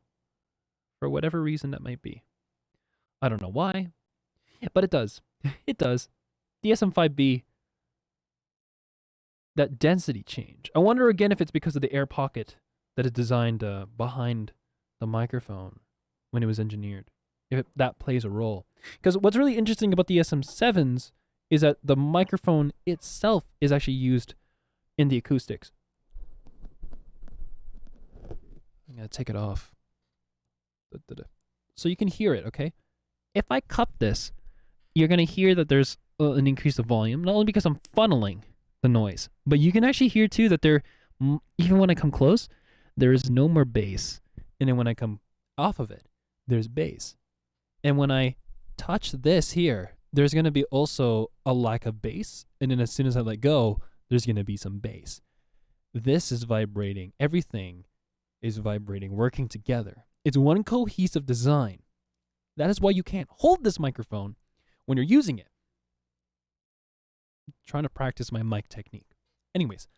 for whatever reason that might be. I don't know why, but it does. It does. The SM5B, that density change. I wonder again if it's because of the air pocket that is designed behind the microphone when it was engineered, if that plays a role. Because what's really interesting about the SM7s is that the microphone itself is actually used in the acoustics. I'm going to take it off. So you can hear it, okay? If I cup this, you're going to hear that there's an increase of volume, not only because I'm funneling the noise, but you can actually hear too that even when I come close, there is no more bass. And then when I come off of it, there's bass. And when I touch this here, there's going to be also a lack of bass. And then as soon as I let go, there's going to be some bass. This is vibrating. Everything is vibrating, working together. It's one cohesive design. That is why you can't hold this microphone when you're using it. I'm trying to practice my mic technique. Anyways,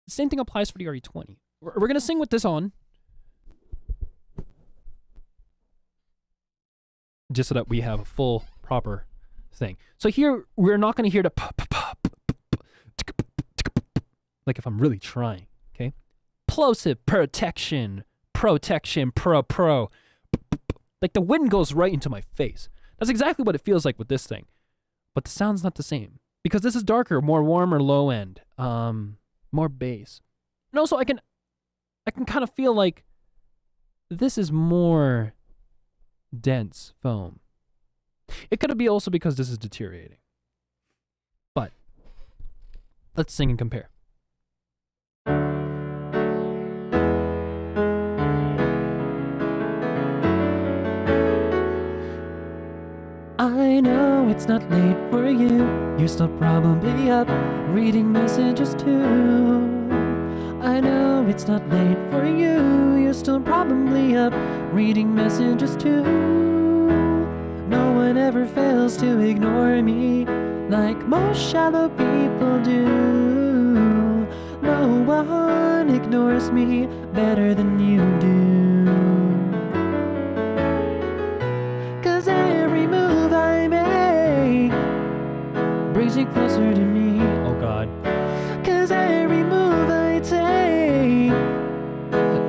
the same thing applies for the RE20. We're going to sing with this on, just so that we have a full, proper thing. So here, we're not going to hear the like if I'm really trying, okay? Plosive protection, pro. Like the wind goes right into my face. That's exactly what it feels like with this thing. But the sound's not the same. Because this is darker, more warmer low end, more bass. And also I can kind of feel like this is more dense foam. It could be also because this is deteriorating. But let's sing and compare. I know it's not late for You're still probably up reading messages too. I know it's not late for you. You're still probably up reading messages too. No one ever fails to ignore me like most shallow people do. No one ignores me better than you do. 'Cause every move I make brings you closer to me. Oh God. 'Cause every move I take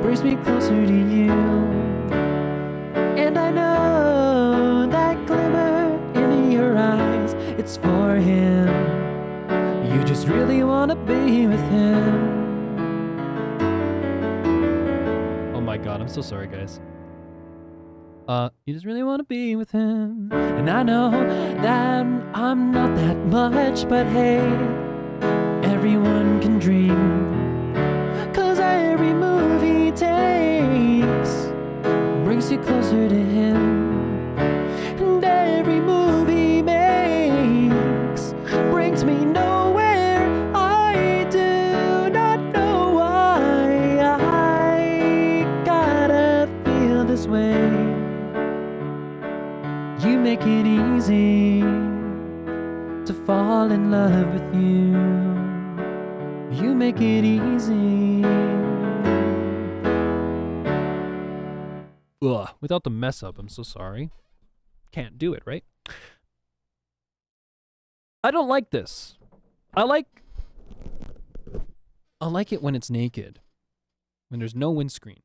brings me closer to you. And I know that glimmer in your eyes, it's for him. You just really wanna be with him. Oh my God, I'm so sorry, guys. You just really want to be with him. And I know that I'm not that much, but hey, everyone can dream. 'Cause every move he takes brings you closer to him. And every move he makes brings me nowhere. I do not know why I gotta feel this way. You make it easy to fall in love with you. You make it easy. Ugh, without the mess up, I'm so sorry. Can't do it, right? I don't like this. I like it when it's naked, when there's no windscreen.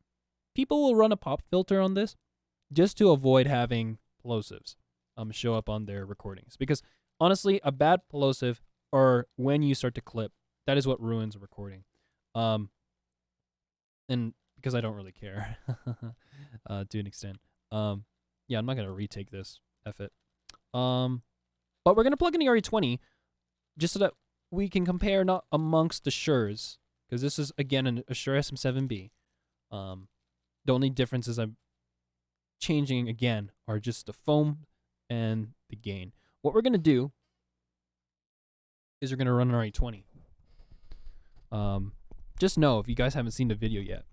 People will run a pop filter on this just to avoid having plosives show up on their recordings. Because honestly, a bad plosive, or when you start to clip, that is what ruins a recording. And because I don't really care to an extent. Yeah, I'm not gonna retake this. F it. But we're gonna plug in the RE20 just so that we can compare not amongst the Shures, because this is again a Shure SM7B. The only differences I'm changing again are just the foam and the gain. What we're gonna do is we're gonna run an RE20. Just know, if you guys haven't seen the video yet,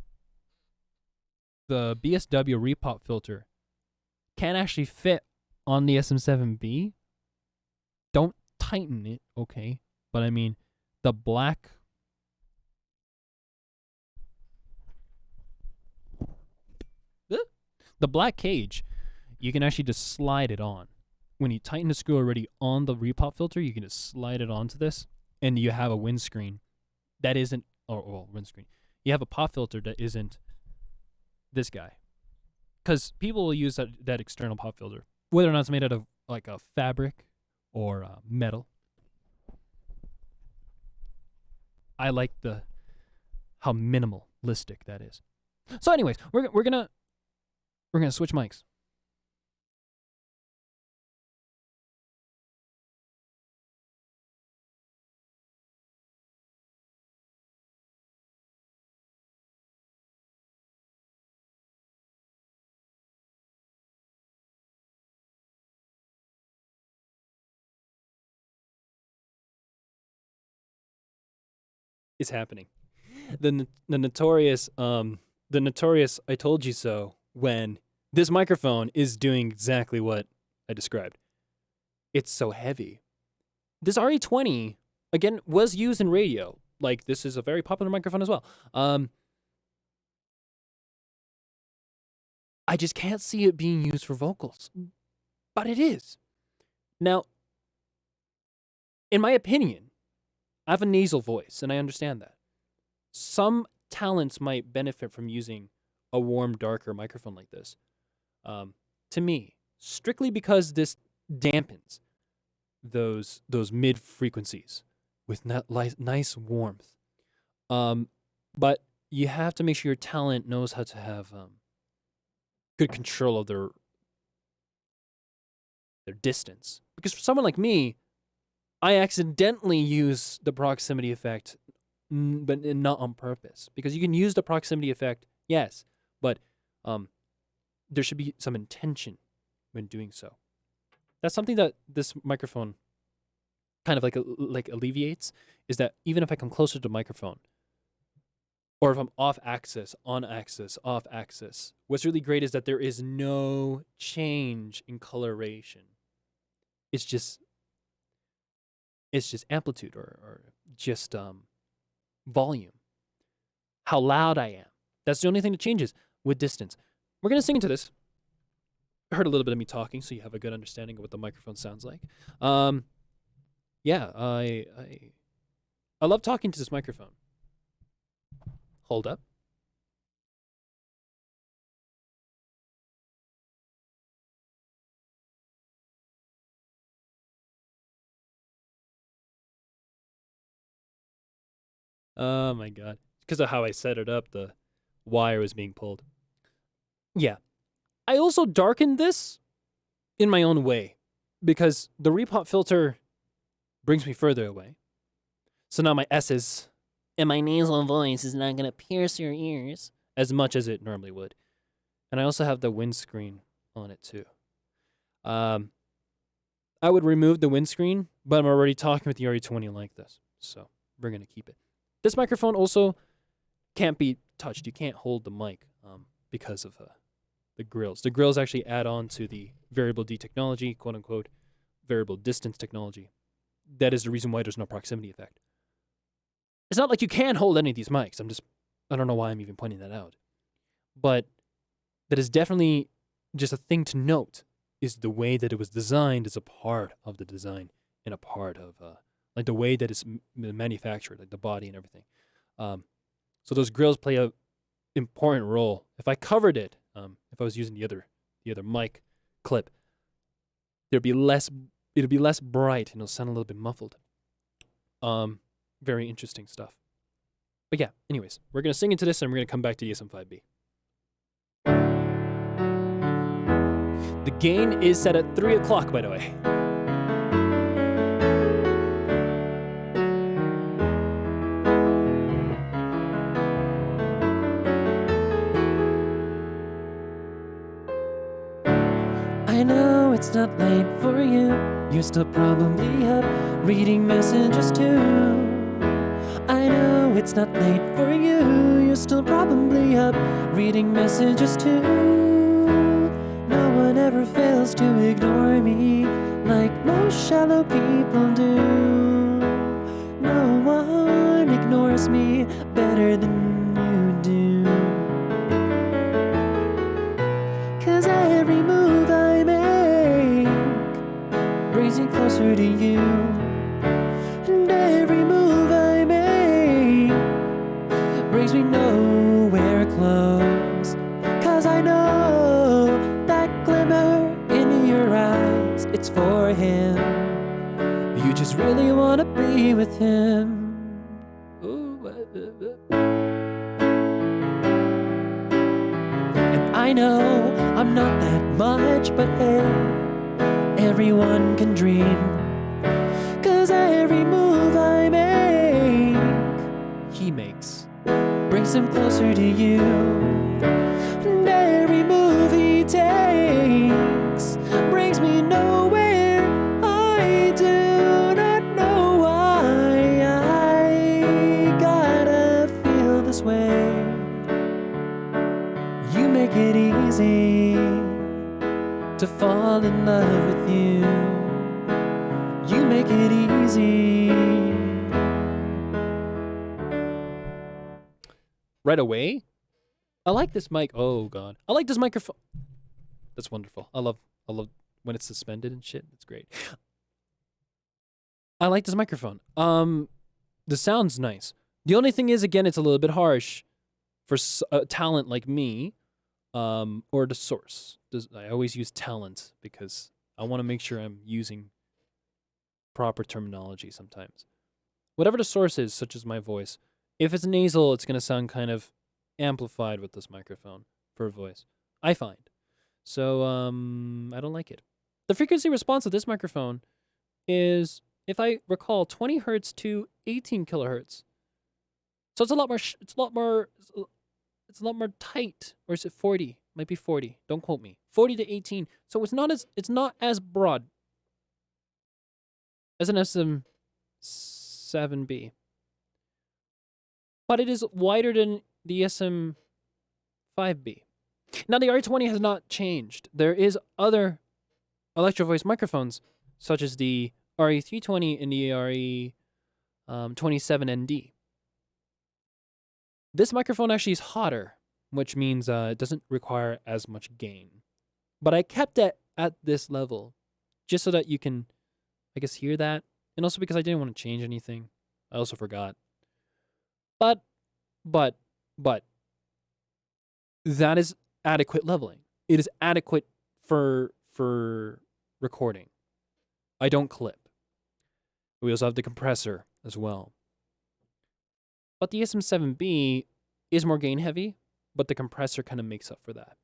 the BSW repop filter can actually fit on the SM7B. Don't tighten it, okay? But I mean, the black cage, you can actually just slide it on. When you tighten the screw already on the repop filter, you can just slide it onto this, and you have a windscreen that isn't, or windscreen. You have a pop filter that isn't this guy. Because people will use that external pop filter, whether or not it's made out of like a fabric or metal. I like how minimalistic that is. So anyways, we're gonna switch mics. Is happening. The notorious I told you so, when this microphone is doing exactly what I described. It's so heavy. This RE20 again was used in radio. Like, this is a very popular microphone as well. I just can't see it being used for vocals. But it is. Now, in my opinion, I have a nasal voice, and I understand that. Some talents might benefit from using a warm, darker microphone like this. To me, strictly because this dampens those mid frequencies with nice warmth. But you have to make sure your talent knows how to have good control of their distance. Because for someone like me, I accidentally use the proximity effect, but not on purpose. Because you can use the proximity effect, yes, but there should be some intention when doing so. That's something that this microphone kind of like alleviates is that even if I come closer to the microphone, or if I'm off axis, on axis, off axis, what's really great is that there is no change in coloration. It's just amplitude or just volume. How loud I am. That's the only thing that changes with distance. We're gonna sing into this. I heard a little bit of me talking, so you have a good understanding of what the microphone sounds like. Yeah, I love talking to this microphone. Hold up. Oh my god. Because of how I set it up, the wire was being pulled. Yeah. I also darkened this in my own way because the repop filter brings me further away. So now my S's and my nasal voice is not going to pierce your ears as much as it normally would. And I also have the windscreen on it too. I would remove the windscreen, but I'm already talking with the RE20 like this. So we're going to keep it. This microphone also can't be touched. You can't hold the mic because of the grills. The grills actually add on to the variable D technology, quote unquote, variable distance technology. That is the reason why there's no proximity effect. It's not like you can hold any of these mics. I don't know why I'm even pointing that out. But that is definitely just a thing to note, is the way that it was designed is a part of the design and a part of like the way that it's manufactured, like the body and everything. So those grills play a important role. If I covered it, if I was using the other mic clip, it'd be less bright and it'll sound a little bit muffled. Very interesting stuff. But yeah, anyways, we're gonna sing into this and we're gonna come back to the SM5B. The gain is set at 3 o'clock, by the way. I know it's not late for you. You're still probably up reading messages too. I know it's not late for you. You're still probably up reading messages too. No one ever fails to ignore me like most shallow people do. No one ignores me better than you do. 'Cause every move I make brings me closer to you. And every move I make brings me nowhere close. 'Cause I know that glimmer in your eyes, it's for him. You just really want to be with him. And I know I'm not that much, but hey, everyone can dream. 'Cause every move I make, He makes. brings him closer to you. And every move he takes brings me nowhere. I do not know why I gotta feel this way. You make it easy to fall in love with you. You make it easy. Right away, I like this mic. Oh god, I like this microphone. That's wonderful. I love when it's suspended and shit. It's great. I like this microphone. The sound's nice. The only thing is, again, it's a little bit harsh for a talent like me, or the source. I always use talent because I want to make sure I'm using proper terminology sometimes. Whatever the source is, such as my voice, if it's nasal, it's going to sound kind of amplified with this microphone for a voice, I find. So, I don't like it. The frequency response of this microphone is, if I recall, 20 hertz to 18 kilohertz. So it's a lot more tight. Or is it 40? Might be 40. Don't quote me. 40 to 18. So it's not as broad as an SM7B. But it is wider than the SM5B. Now, the RE20 has not changed. There is other electro voice microphones, such as the RE320 and the RE27ND. This microphone actually is hotter, which means it doesn't require as much gain. But I kept it at this level, just so that you can, I guess, hear that. And also because I didn't want to change anything. I also forgot. But, that is adequate leveling. It is adequate for recording. I don't clip. We also have the compressor as well. But the SM7B is more gain heavy, but the compressor kind of makes up for that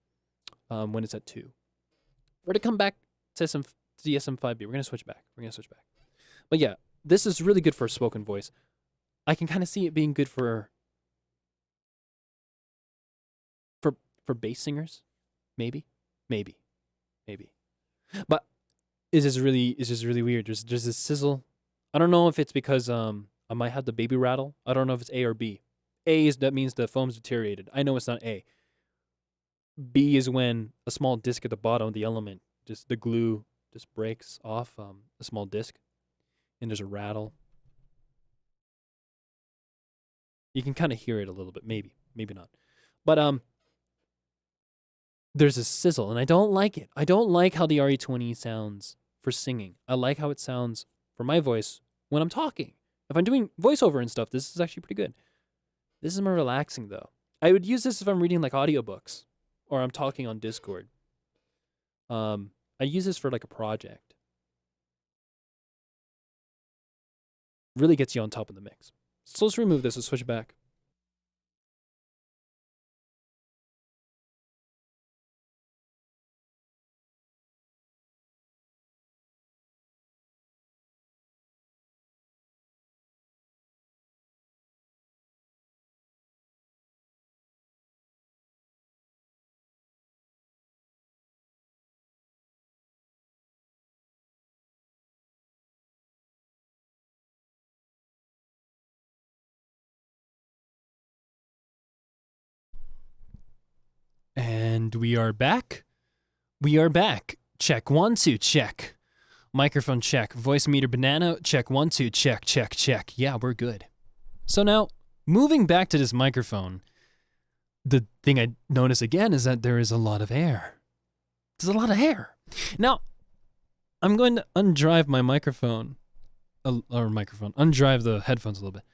when it's at 2. We're going to come back to the SM5B. We're going to switch back. But yeah, this is really good for spoken voice. I can kind of see it being good for bass singers, maybe. But it's just really weird. There's this sizzle. I don't know if it's because I might have the baby rattle. I don't know if it's A or B. A is that means the foam's deteriorated. I know it's not A. B is when a small disc at the bottom of the element, just the glue just breaks off a small disc, and there's a rattle. You can kind of hear it a little bit, maybe not. But there's a sizzle, and I don't like it. I don't like how the RE20 sounds for singing. I like how it sounds for my voice when I'm talking. If I'm doing voiceover and stuff, this is actually pretty good. This is more relaxing, though. I would use this if I'm reading like audiobooks or I'm talking on Discord. I use this for like a project. Really gets you on top of the mix. So let's remove this and switch back. And we are back. Check 1 2 check. Microphone check. Voice meter banana check 1 2 check. Yeah, we're good. So now, moving back to this microphone, the thing I notice again is that there is a lot of air. There's a lot of air. Now, I'm going to undrive my microphone, undrive the headphones a little bit.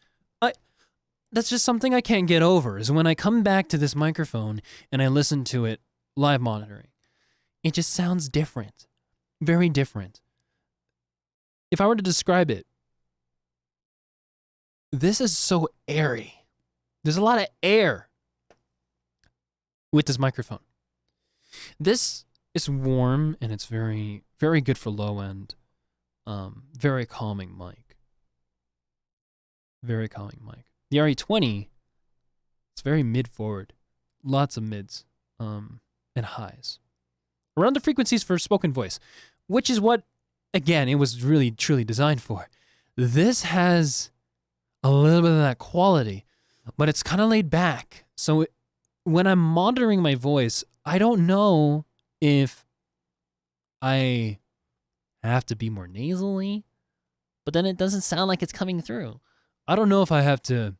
That's just something I can't get over, is when I come back to this microphone and I listen to it live monitoring. It just sounds different. Very different. If I were to describe it, this is so airy. There's a lot of air with this microphone. This is warm and it's very, very good for low end. Very calming mic. Very calming mic. The RE20, it's very mid-forward. Lots of mids and highs. Around the frequencies for spoken voice, which is what, again, it was really, truly designed for. This has a little bit of that quality, but it's kind of laid back. So when I'm monitoring my voice, I don't know if I have to be more nasally, but then it doesn't sound like it's coming through. I don't know if I have to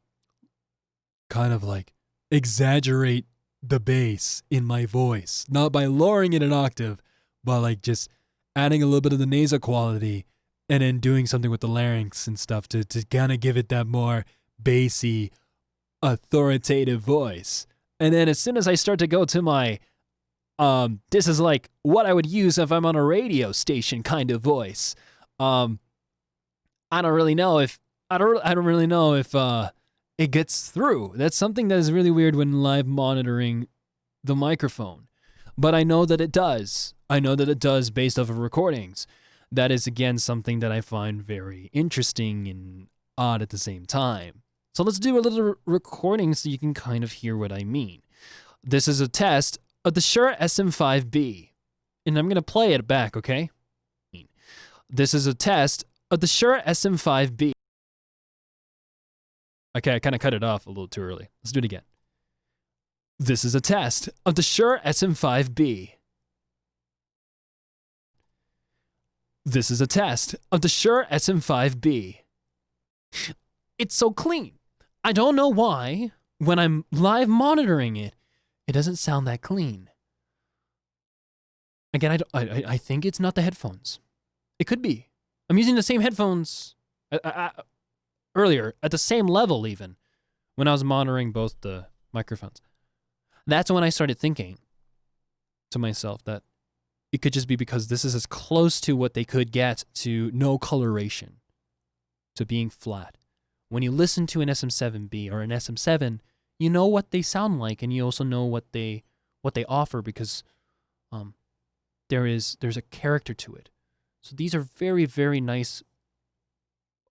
kind of like exaggerate the bass in my voice, not by lowering it an octave, but like just adding a little bit of the nasal quality and then doing something with the larynx and stuff to kind of give it that more bassy, authoritative voice. And then as soon as I start to go to my, this is like what I would use if I'm on a radio station kind of voice. I don't really know if it gets through. That's something that is really weird when live monitoring the microphone. But I know that it does. I know that it does based off of recordings. That is, again, something that I find very interesting and odd at the same time. So let's do a little recording so you can kind of hear what I mean. This is a test of the Shure SM5B. And I'm going to play it back, okay? This is a test of the Shure SM5B. Okay, I kind of cut it off a little too early. Let's do it again. This is a test of the Shure SM5B. This is a test of the Shure SM5B. It's so clean. I don't know why, when I'm live monitoring it, it doesn't sound that clean. Again, I think it's not the headphones. It could be. I'm using the same headphones earlier, at the same level even, when I was monitoring both the microphones. That's when I started thinking to myself that it could just be because this is as close to what they could get to no coloration, to being flat. When you listen to an SM7B or an SM7, you know what they sound like, and you also know what they offer because there's a character to it. So these are very, very nice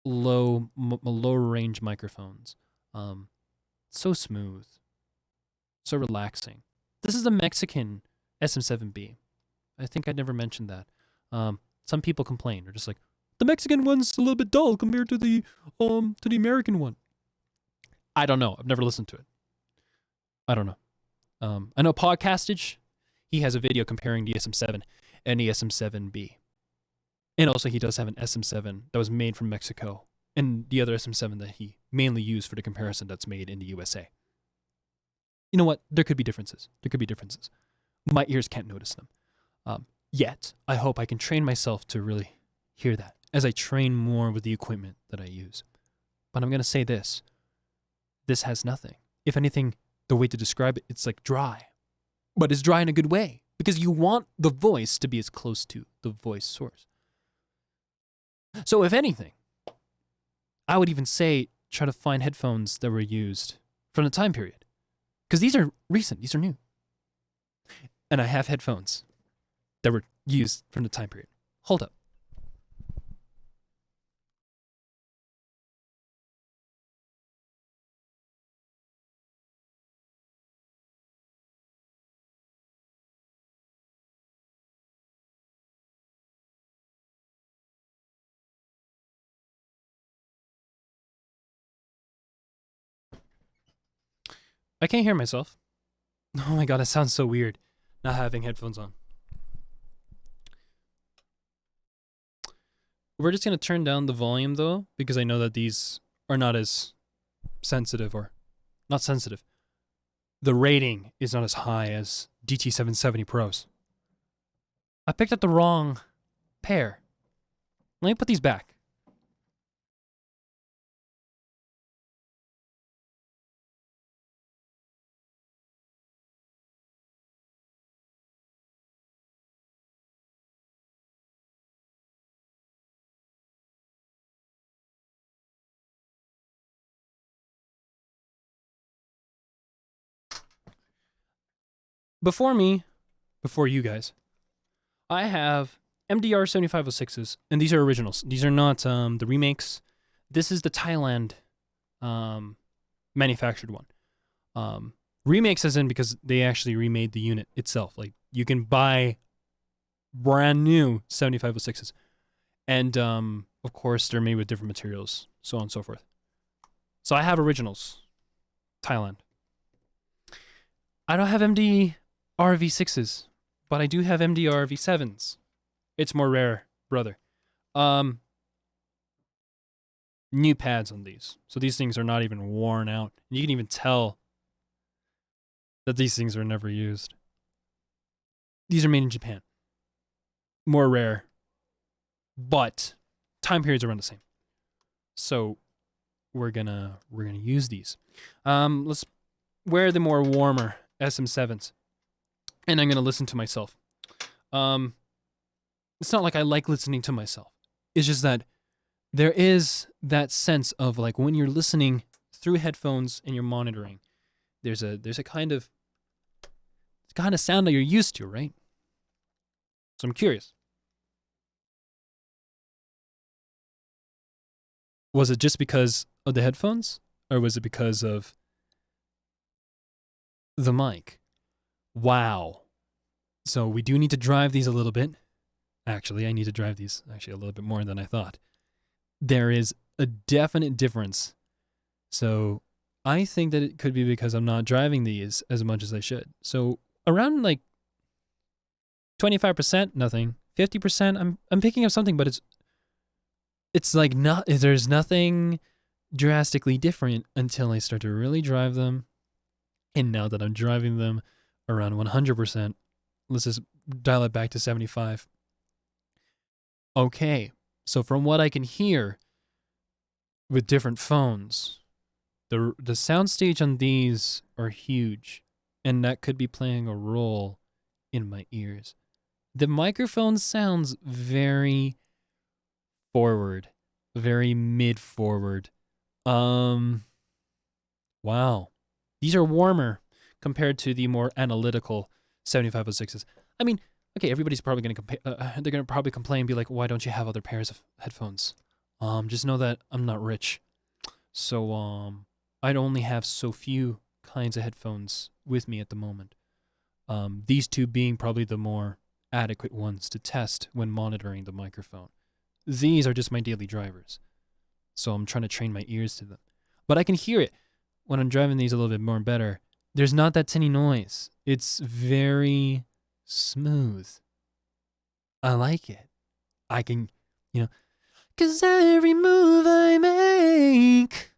lower range microphones. So smooth, so relaxing. This is a Mexican SM7B. I think I never mentioned that. Some people complain. They're just like, the Mexican one's a little bit dull compared to the American one. I don't know. I've never listened to it. I don't know. I know Podcastage. He has a video comparing the SM7 and the SM7B. And also he does have an SM7 that was made from Mexico and the other SM7 that he mainly used for the comparison that's made in the USA. You know what? There could be differences. My ears can't notice them. Yet, I hope I can train myself to really hear that as I train more with the equipment that I use. But I'm going to say this. This has nothing. If anything, the way to describe it, it's like dry. But it's dry in a good way because you want the voice to be as close to the voice source. So if anything, I would even say try to find headphones that were used from the time period. Because these are recent, these are new. And I have headphones that were used from the time period. Hold up. I can't hear myself. Oh my god, it sounds so weird not having headphones on. We're just going to turn down the volume though, because I know that these are not as sensitive, or not sensitive. The rating is not as high as DT770 Pros. I picked up the wrong pair. Let me put these back. Before you guys, I have MDR 7506s, and these are originals. These are not the remakes. This is the Thailand manufactured one. Remakes as in because they actually remade the unit itself. Like, you can buy brand new 7506s. And, of course, they're made with different materials, so on and so forth. So I have originals. Thailand. I don't have MD RV6s, but I do have MDR V7s. It's more rare, brother. New pads on these. So these things are not even worn out. You can even tell that these things were never used. These are made in Japan. More rare, but time periods are around the same. So we're gonna use these. Let's wear the more warmer SM7s. And I'm going to listen to myself. It's not like I like listening to myself. It's just that there is that sense of like when you're listening through headphones and you're monitoring, there's a kind of sound that you're used to, right? So I'm curious. Was it just because of the headphones, or was it because of the mic? Wow. So we do need to drive these a little bit. Actually, I need to drive these a little bit more than I thought. There is a definite difference So I think that it could be because I'm not driving these as much as I should. So around like 25%, nothing. 50%, I'm picking up something, but it's like not, there's nothing drastically different until I start to really drive them. And now that I'm driving them around 100%, let's just dial it back to 75. Okay, so from what I can hear with different phones, the soundstage on these are huge, and that could be playing a role in my ears. The microphone sounds very forward, very mid forward. Wow. These are warmer compared to the more analytical 7506s. I mean, okay, everybody's probably going to they're going to probably complain and be like, "Why don't you have other pairs of headphones?" Just know that I'm not rich. So I'd only have so few kinds of headphones with me at the moment. These two being probably the more adequate ones to test when monitoring the microphone. These are just my daily drivers. So I'm trying to train my ears to them. But I can hear it when I'm driving these a little bit more better. There's not that tinny noise. It's very smooth. I like it. I can, 'cause every move I make,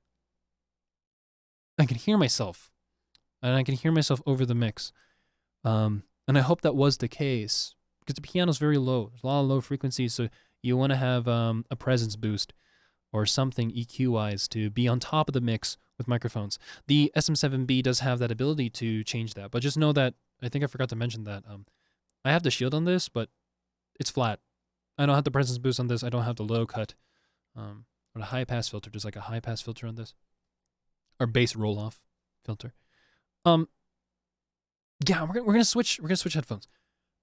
I can hear myself. And I can hear myself over the mix. And I hope that was the case, because the piano's very low. There's a lot of low frequencies, so you want to have a presence boost or something EQ-wise to be on top of the mix with microphones. The SM7B does have that ability to change that, but just know that, I think I forgot to mention that, I have the shield on this, but it's flat. I don't have the presence boost on this. I don't have the low cut or the high pass filter. There's like a high pass filter on this, or bass roll off filter. Yeah, we're gonna switch headphones.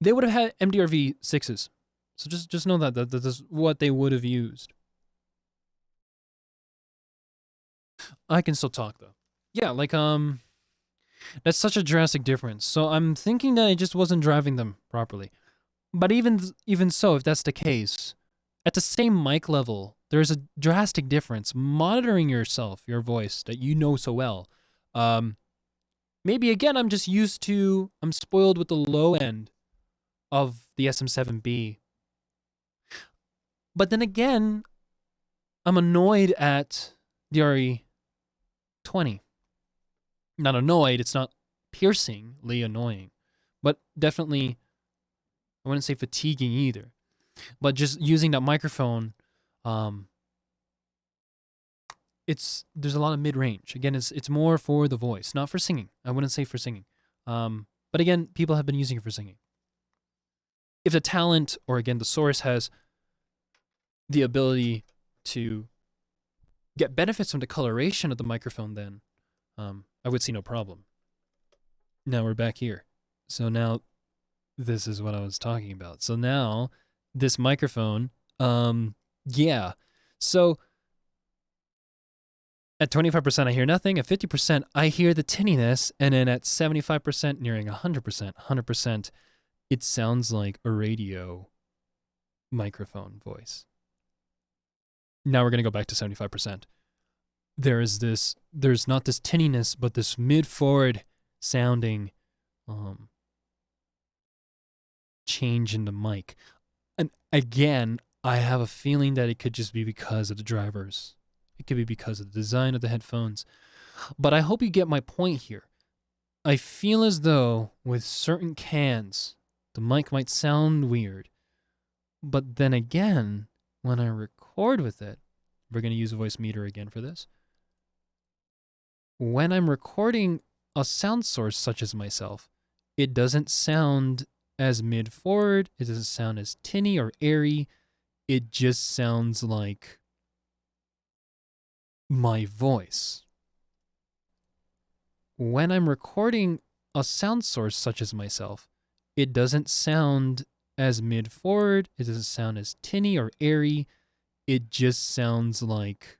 They would have had MDRV 6s, so just know that that's what they would have used. I can still talk though. Yeah, like that's such a drastic difference. So I'm thinking that I just wasn't driving them properly. But even so, if that's the case, at the same mic level, there's a drastic difference. Monitoring yourself, your voice that you know so well. Maybe again, I'm spoiled with the low end of the SM7B. But then again, I'm annoyed at the RE20. Not annoyed, it's not piercingly annoying, but definitely, I wouldn't say fatiguing either. But just using that microphone, there's a lot of mid-range. Again, it's more for the voice, not for singing. I wouldn't say for singing. But again, people have been using it for singing. If the talent, or again, the source has the ability to get benefits from the coloration of the microphone, then I would see no problem. Now we're back here. So now this is what I was talking about. So now this microphone, yeah. So at 25%, I hear nothing. At 50%, I hear the tinniness. And then at 75%, nearing 100%, it sounds like a radio microphone voice. Now we're going to go back to 75%. There's not this tinniness, but this mid-forward sounding change in the mic. And again, I have a feeling that it could just be because of the drivers. It could be because of the design of the headphones. But I hope you get my point here. I feel as though with certain cans, the mic might sound weird. But then again, when I record with it, we're going to use a voice meter again for this. When I'm recording a sound source such as myself, it doesn't sound as mid-forward. It doesn't sound as tinny or airy. It just sounds like my voice. When I'm recording a sound source such as myself, it doesn't sound as mid-forward. It doesn't sound as tinny or airy. It just sounds like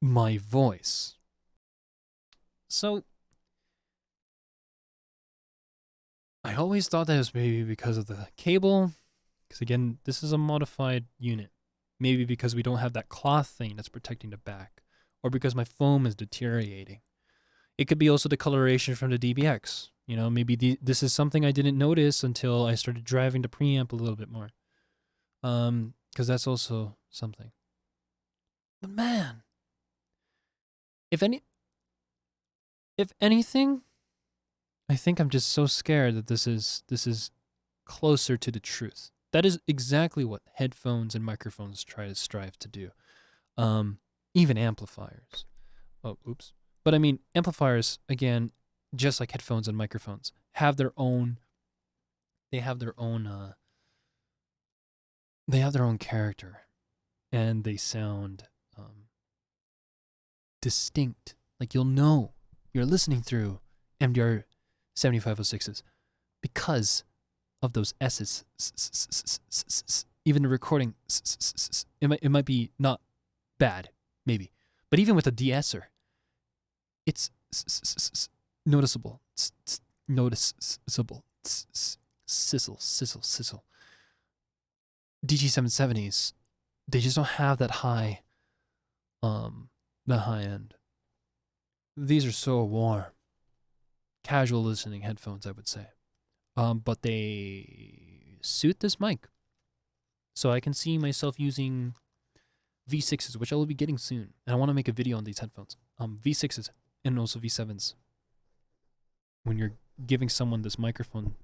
my voice. So I always thought that was maybe because of the cable, because again, this is a modified unit. Maybe because we don't have that cloth thing that's protecting the back, or because my foam is deteriorating. It could be also the coloration from the DBX. You know, maybe this is something I didn't notice until I started driving the preamp a little bit more. Because that's also something. But man, if anything, I think I'm just so scared that this is closer to the truth. That is exactly what headphones and microphones try to strive to do. Even amplifiers. Oh, oops. But I mean, amplifiers, again, just like headphones and microphones, have their own character, and they sound distinct. Like you'll know you're listening through MDR 7506s because of those S's. Even the recording, it might be not bad, maybe, but even with a de-esser, it's noticeable. Noticeable. Sizzle. DG770s, they just don't have that high end. These are so warm. Casual listening headphones, I would say. But they suit this mic. So I can see myself using V6s, which I will be getting soon. And I want to make a video on these headphones. V6s and also V7s. When you're giving someone this microphone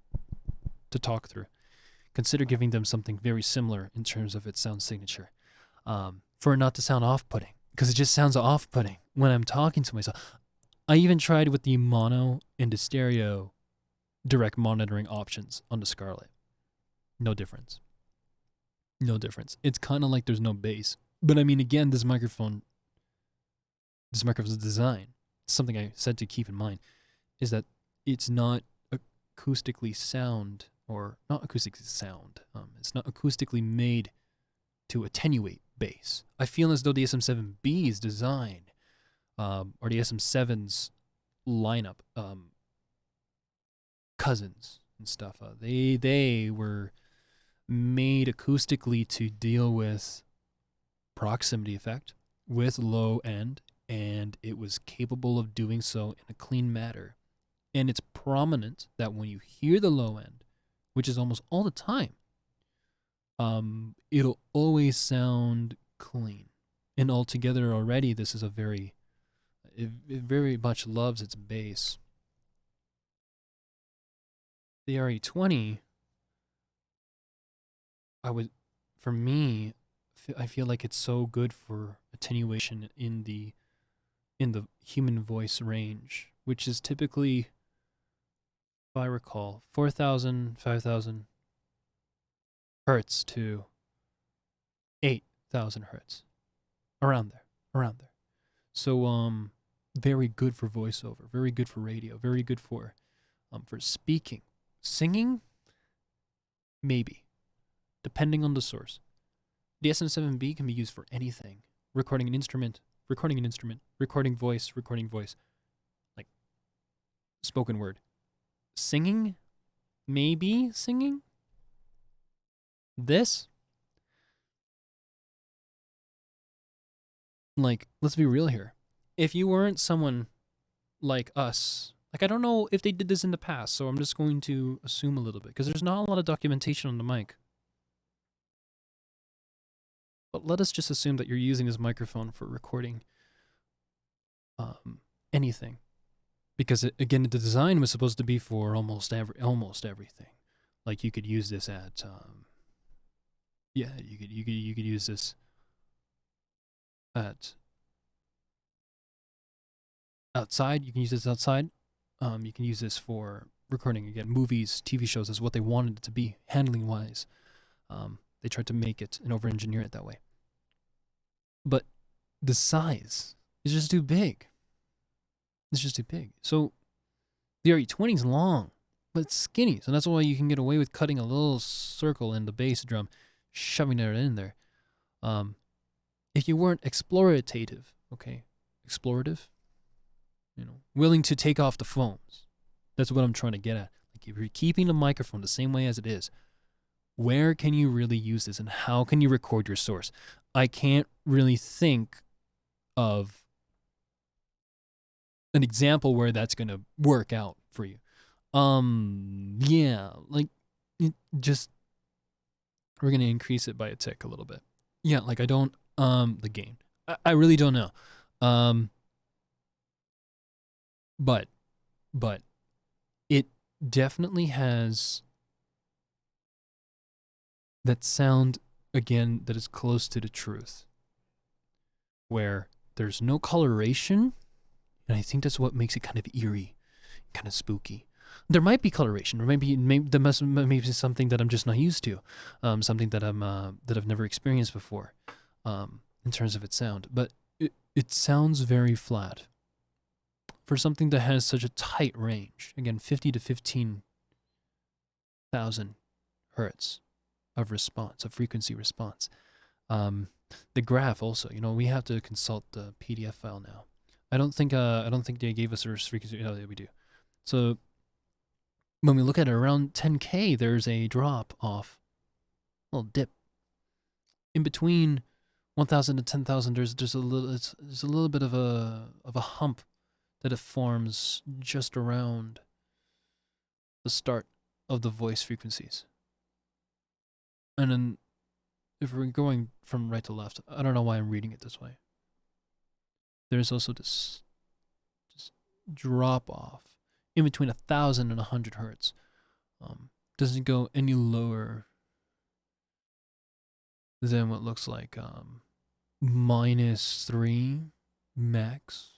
to talk through, consider giving them something very similar in terms of its sound signature. For it not to sound off-putting. Because it just sounds off-putting when I'm talking to myself. I even tried with the mono and the stereo direct monitoring options on the Scarlett. No difference. It's kind of like there's no bass. But I mean, again, this microphone's design, something I said to keep in mind, is that it's not acoustically sound, or not acoustically sound. It's not acoustically made to attenuate bass. I feel as though the SM7B's design, or the SM7's lineup, cousins and stuff, they were made acoustically to deal with proximity effect with low end, and it was capable of doing so in a clean manner. And it's prominent that when you hear the low end, which is almost all the time, it'll always sound clean. And altogether already, this is it very much loves its bass. The RE20, for me, I feel like it's so good for attenuation in the human voice range, which is typically, if I recall, 4,000, 5,000 hertz to 8,000 hertz, around there. So very good for voiceover, very good for radio, very good for speaking. Singing, maybe, depending on the source. The SM7B can be used for anything. Recording an instrument, recording voice, like spoken word. Singing, maybe singing. This, like, let's be real here. If you weren't someone like us, like, I don't know if they did this in the past, so I'm just going to assume a little bit, because there's not a lot of documentation on the mic. But let us just assume that you're using this microphone for recording anything. Because, again, the design was supposed to be for almost everything. Like, you could use this at, you could use this at outside. You can use this outside. You can use this for recording, again, movies, TV shows, is what they wanted it to be, handling-wise. They tried to make it and over-engineer it that way. But the size is just too big. It's just too big. So the RE20 is long, but it's skinny. So that's why you can get away with cutting a little circle in the bass drum, shoving it in there. If you weren't explorative, willing to take off the foams. That's what I'm trying to get at. Like, if you're keeping the microphone the same way as it is, where can you really use this, and how can you record your source? I can't really think of an example where that's gonna work out for you. Yeah, like just we're gonna increase it by a tick a little bit. Yeah, like I don't the gain. I really don't know. But it definitely has that sound again that is close to the truth, where there's no coloration, and I think that's what makes it kind of eerie, kind of spooky. There might be coloration, or maybe there must maybe something that I'm just not used to, something that I've never experienced before, in terms of its sound. But it sounds very flat for something that has such a tight range. Again, 50 to 15,000 hertz of response, of frequency response. The graph also, we have to consult the PDF file now. I don't think they gave us a frequency. No, we do. So when we look at it around 10K, there's a drop off, a little dip. In between 1,000 to 10,000, there's a little bit of a hump that it forms just around the start of the voice frequencies. And then if we're going from right to left, I don't know why I'm reading it this way. There's also this drop off in between 1,000 and 100 hertz. Doesn't go any lower than what looks like -3 max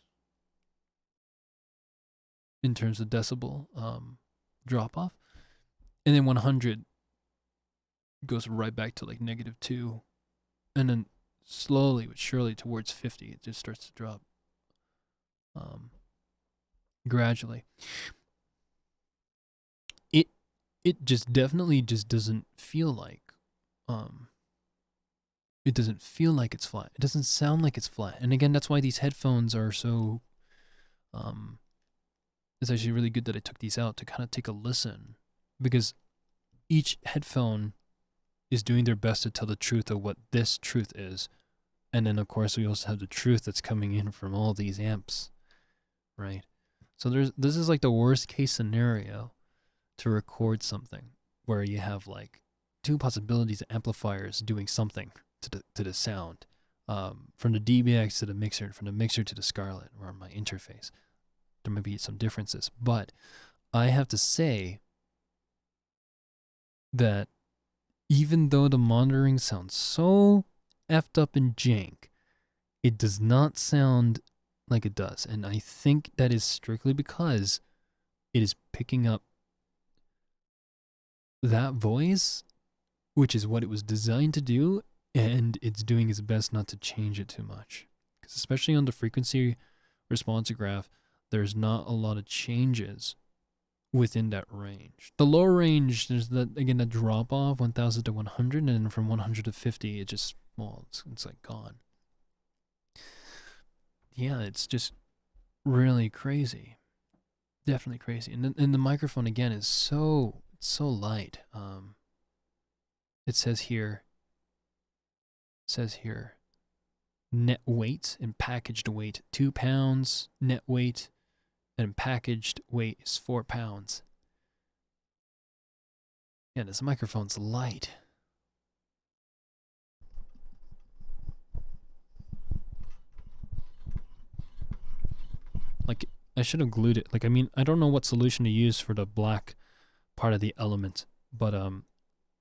in terms of decibel drop off, and then 100 goes right back to like -2, and then slowly but surely towards 50 it just starts to drop gradually. It just definitely just doesn't feel like it doesn't feel like it's flat. It doesn't sound like it's flat. And again, that's why these headphones are so it's actually really good that I took these out to kind of take a listen, because each headphone is doing their best to tell the truth of what this truth is. And then of course we also have the truth that's coming in from all these amps, right? So this is like the worst case scenario to record something where you have like two possibilities of amplifiers doing something to the sound, from the DBX to the mixer, and from the mixer to the Scarlett, or my interface. There might be some differences, but I have to say that even though the monitoring sounds so effed up and jank, it does not sound like it does. And I think that is strictly because it is picking up that voice, which is what it was designed to do, and it's doing its best not to change it too much. Because especially on the frequency response graph, there's not a lot of changes within that range. The lower range, there's that drop off 1,000 to 100, and then from 100 to 50, it just, it's like gone. Yeah, it's just really crazy. Definitely crazy. And the microphone again is so light. It says here net weight and packaged weight 2 pounds, net weight and packaged weight is 4 pounds. Yeah, this microphone's light. Like, I should have glued it. Like, I mean, I don't know what solution to use for the black part of the element, but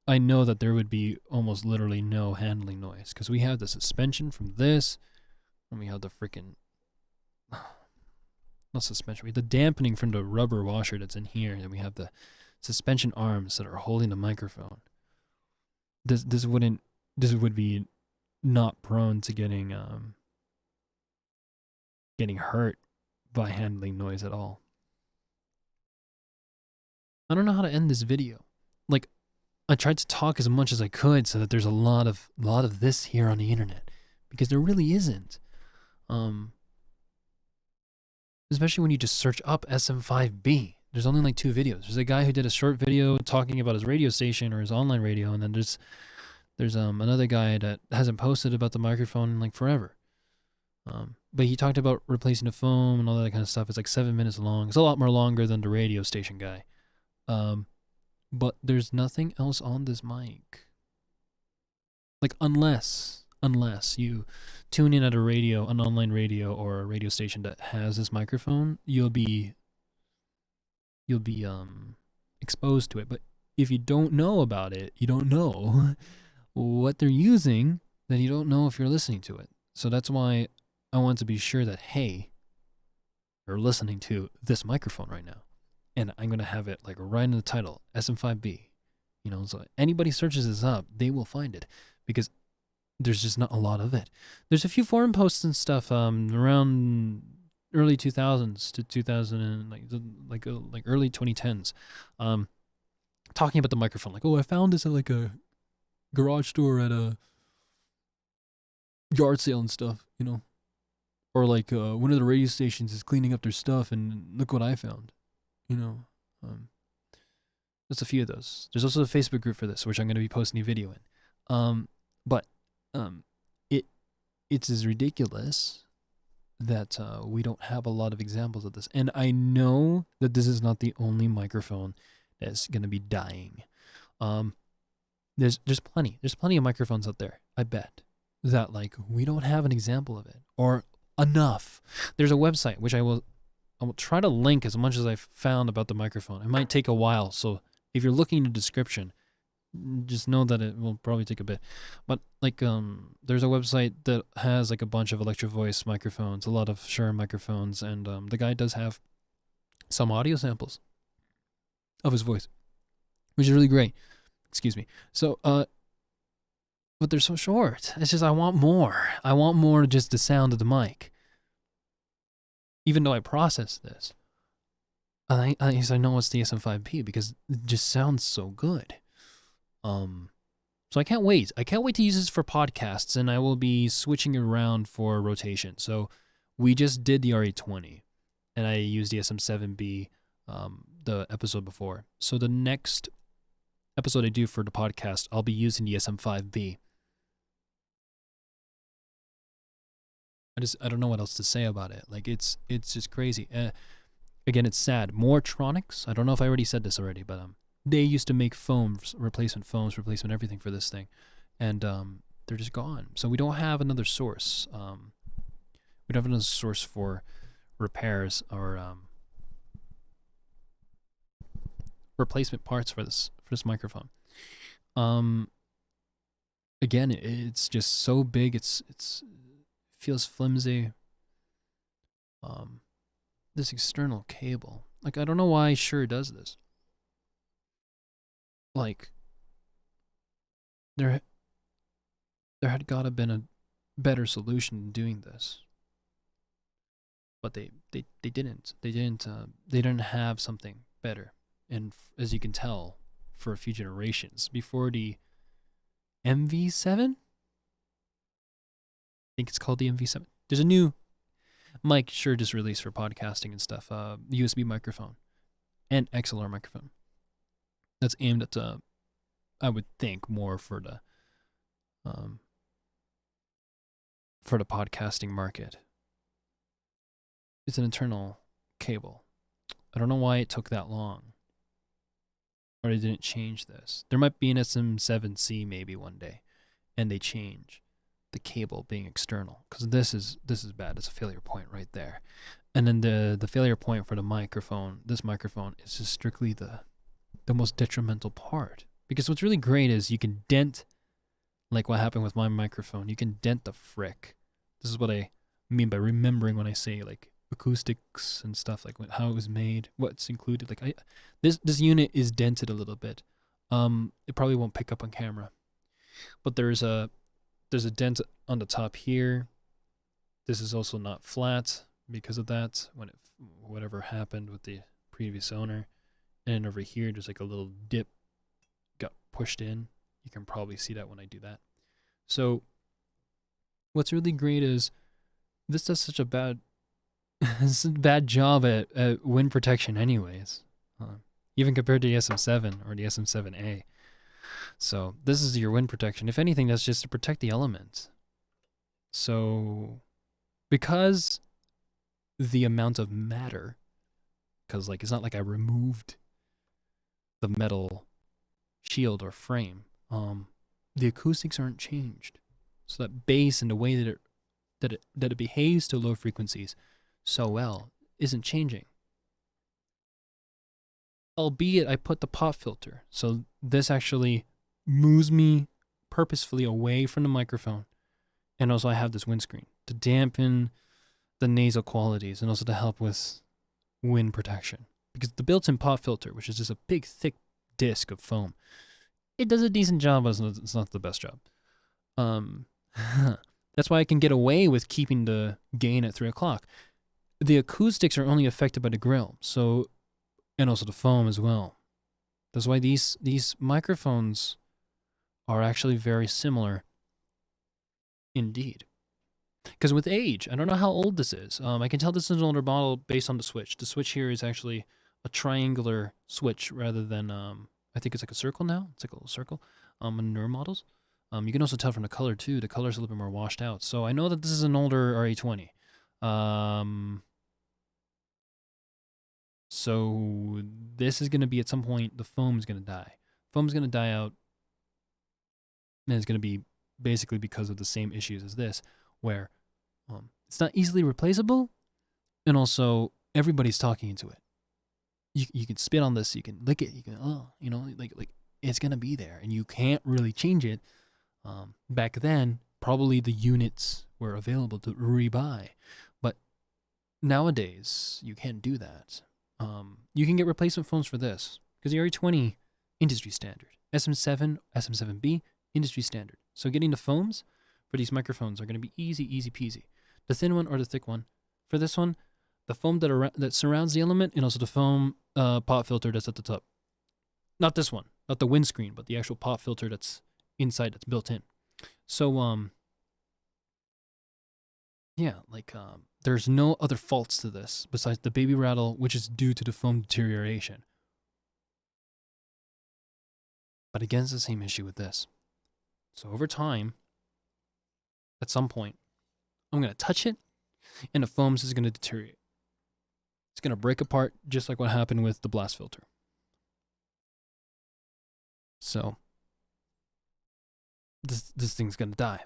I know that there would be almost literally no handling noise, because we have the suspension from this, and we have the freaking, not suspension, we have the dampening from the rubber washer that's in here, and we have the suspension arms that are holding the microphone. This would be not prone to getting hurt by handling noise at all. I don't know how to end this video. Like, I tried to talk as much as I could so that there's a lot of this here on the internet, because there really isn't. Especially when you just search up SM5B. There's only like 2 videos. There's a guy who did a short video talking about his radio station or his online radio, and then there's another guy that hasn't posted about the microphone in like forever. but he talked about replacing the foam and all that kind of stuff. It's like 7 minutes long. It's a lot more longer than the radio station guy. But there's nothing else on this mic. Like unless you tune in at a radio, an online radio or a radio station that has this microphone, you'll be exposed to it. But if you don't know about it, you don't know what they're using, then you don't know if you're listening to it. So that's why I want to be sure that, hey, you're listening to this microphone right now. And I'm going to have it like right in the title, SM5B. You know, so anybody searches this up, they will find it because there's just not a lot of it. There's a few forum posts and stuff around early 2000s to 2000 and like early 2010s, talking about the microphone. Like, oh, I found this at like a garage store at a yard sale and stuff, you know, or like one of the radio stations is cleaning up their stuff and look what I found, you know. There's a few of those. There's also a Facebook group for this, which I'm going to be posting a video in. But it's as ridiculous that we don't have a lot of examples of this. And I know that this is not the only microphone that's going to be dying. There's plenty. There's plenty of microphones out there, I bet, that like we don't have an example of it or enough. There's a website which I will try to link as much as I've found about the microphone. It might take a while, so if you're looking in the description, just know that it will probably take a bit. But like there's a website that has like a bunch of Electro Voice microphones, a lot of Shure microphones, and the guy does have some audio samples of his voice, which is really great. Excuse me. So but they're so short. It's just I want more. I want more just the sound of the mic. Even though I process this, I know it's the SM5B because it just sounds so good. So I can't wait. I can't wait to use this for podcasts, and I will be switching it around for rotation. So we just did the RE20, and I used the SM7B the episode before. So the next episode I do for the podcast, I'll be using the SM5B. I don't know what else to say about it. Like it's just crazy. Again, it's sad. Moretronics. I don't know if I already said this already, but they used to make foams, replacement everything for this thing, and they're just gone. So we don't have another source. We don't have another source for repairs or replacement parts for this microphone. Again, it's just so big. It feels flimsy. This external cable, like I don't know why Shure does this. Like there had gotta been a better solution in doing this, but they didn't. They didn't have something better. And as you can tell, for a few generations before the MV7, I think it's called the MV7. There's a new mic Shure just released for podcasting and stuff. USB microphone and XLR microphone. That's aimed at I would think more for the podcasting market. It's an internal cable. I don't know why it took that long, or they didn't change this. There might be an SM7C maybe one day, and they change the cable being external, because this is bad. It's a failure point right there. And then the failure point for the microphone, this microphone, is just strictly the most detrimental part. Because what's really great is you can dent, like what happened with my microphone, you can dent the frick. This is what I mean by remembering when I say like acoustics and stuff, like how it was made, what's included. Like this unit is dented a little bit. It probably won't pick up on camera, but there's a dent on the top here. This is also not flat because of that, when whatever happened with the previous owner. And over here, there's like a little dip got pushed in. You can probably see that when I do that. So what's really great is this does such a bad job at wind protection anyways, even compared to the SM7 or the SM7A. So this is your wind protection. If anything, that's just to protect the elements. So because the amount of matter, because like it's not like I removed the metal shield or frame, the acoustics aren't changed. So that bass and the way that it behaves to low frequencies so well isn't changing. Albeit I put the pop filter, so this actually moves me purposefully away from the microphone, and also I have this windscreen to dampen the nasal qualities and also to help with wind protection. Because the built-in pop filter, which is just a big thick disc of foam, it does a decent job, but it's not the best job. That's why I can get away with keeping the gain at 3 o'clock. The acoustics are only affected by the grill, so, and also the foam as well. That's why these microphones are actually very similar indeed. Because with age, I don't know how old this is. I can tell this is an older model based on the switch. The switch here is actually a triangular switch rather than, I think it's like a circle now. It's like a little circle on newer models. You can also tell from the color too. The color's a little bit more washed out. So I know that this is an older RE20. So this is going to be at some point, the foam's going to die. Foam's going to die out, and it's going to be basically because of the same issues as this, where it's not easily replaceable, and also everybody's talking into it. You can spit on this, you can lick it, you can, like it's going to be there, and you can't really change it. Back then, probably the units were available to rebuy, but nowadays, you can't do that. You can get replacement phones for this, because the RE20, industry standard. SM7, SM7B, industry standard. So getting the foams for these microphones are going to be easy peasy. The thin one or the thick one. For this one, the foam that surrounds the element, and also the foam pop filter that's at the top. Not this one, not the windscreen, but the actual pop filter that's inside, that's built in. So, yeah, like, there's no other faults to this besides the baby rattle, which is due to the foam deterioration. But again, it's the same issue with this. So over time, at some point, I'm going to touch it, and the foams is going to deteriorate. It's going to break apart, just like what happened with the blast filter. So, this thing's going to die.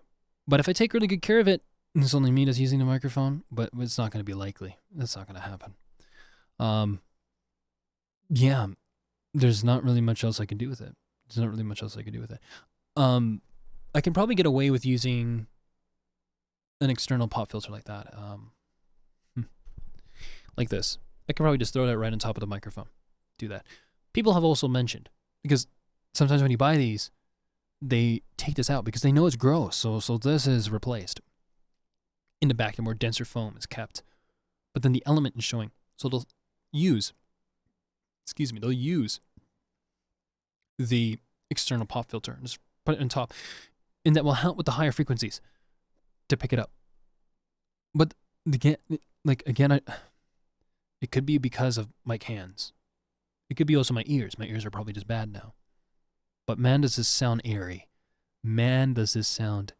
But if I take really good care of it, and it's only me that's using the microphone, but it's not going to be likely. That's not going to happen. Yeah, there's not really much else I can do with it. I can probably get away with using an external pop filter like that. Like this. I can probably just throw that right on top of the microphone. Do that. People have also mentioned, because sometimes when you buy these, they take this out because they know it's gross. So this is replaced. In the back, the more denser foam is kept. But then the element is showing. So they'll use the external pop filter and just put it on top. And that will help with the higher frequencies to pick it up. But again, it could be because of my hands. It could be also my ears. My ears are probably just bad now. But man, does this sound airy. Man, does this sound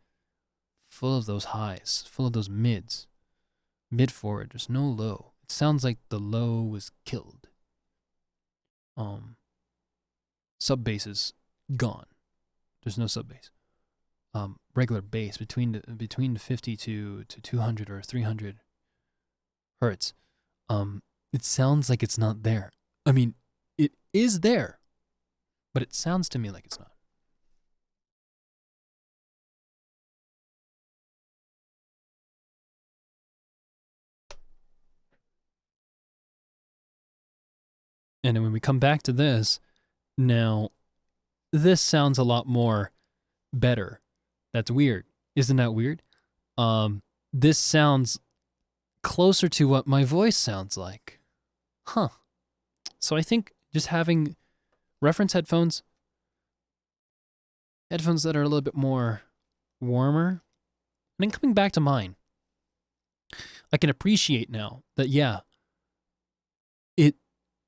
full of those highs, full of those mids. Mid forward, there's no low. It sounds like the low was killed. Sub bass is gone. There's no sub bass. Regular bass between the 50 to 200 or 300 hertz. It sounds like it's not there. I mean, it is there, but it sounds to me like it's not. And then when we come back to this, now this sounds a lot more better. That's weird. Isn't that weird? This sounds closer to what my voice sounds like. Huh. So I think just having reference headphones that are a little bit more warmer, and then coming back to mine, I can appreciate now that, yeah,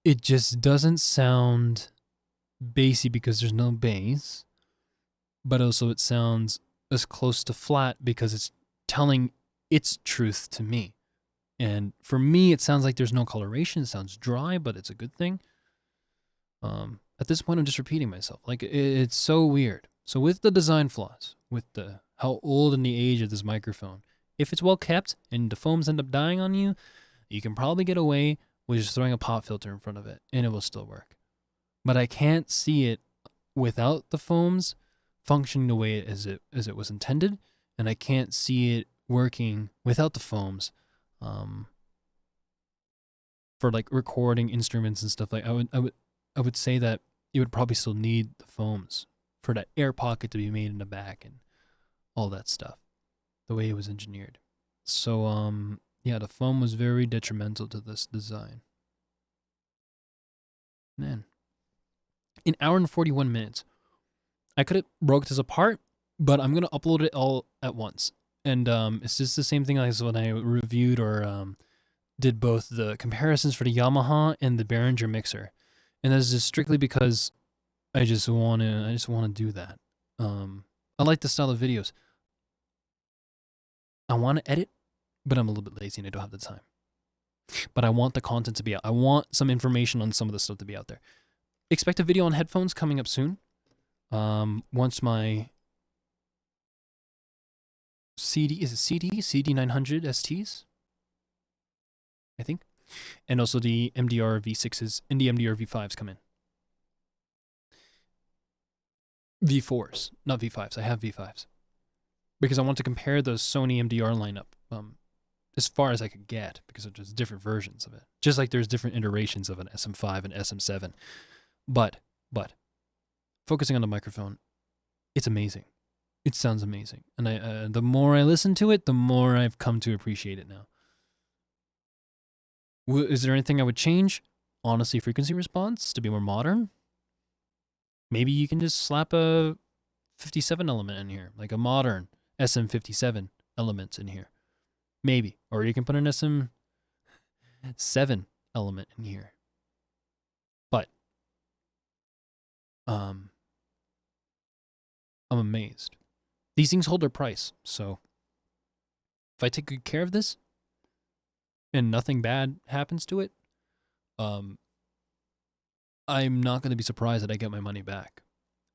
it just doesn't sound bassy because there's no bass, but also it sounds as close to flat because it's telling its truth to me. And for me, it sounds like there's no coloration. It sounds dry, but it's a good thing. At this point, I'm just repeating myself. Like, it's so weird. So with the design flaws, with the how old and the age of this microphone, if it's well kept and the foams end up dying on you, you can probably get away with just throwing a pop filter in front of it, and it will still work. But I can't see it without the foams functioning the way as it was intended, and I can't see it working without the foams. For like recording instruments and stuff, like I would say that you would probably still need the foams for that air pocket to be made in the back and all that stuff, the way it was engineered. So yeah, the foam was very detrimental to this design. Man, an hour and 41 minutes. I could have broke this apart, but I'm gonna upload it all at once. And it's just the same thing as when I reviewed or did both the comparisons for the Yamaha and the Behringer mixer. And that's just strictly because I just want to do that. I like the style of videos. I want to edit, but I'm a little bit lazy and I don't have the time. But I want the content to be out. I want some information on some of the stuff to be out there. Expect a video on headphones coming up soon. Once my CD900 STs, I think, and also the MDR V6s and the MDR V5s come in. V4s, not V5s. I have V5s because I want to compare the Sony MDR lineup as far as I could get, because there's different versions of it. Just like there's different iterations of an SM5 and SM7. But focusing on the microphone, it's amazing. It sounds amazing, and the more I listen to it, the more I've come to appreciate it now. Is there anything I would change? Honestly, frequency response to be more modern. Maybe you can just slap a 57 element in here, like a modern SM57 element in here. Maybe. Or you can put an SM7 element in here. But I'm amazed. These things hold their price. So if I take good care of this and nothing bad happens to it, I'm not going to be surprised that I get my money back,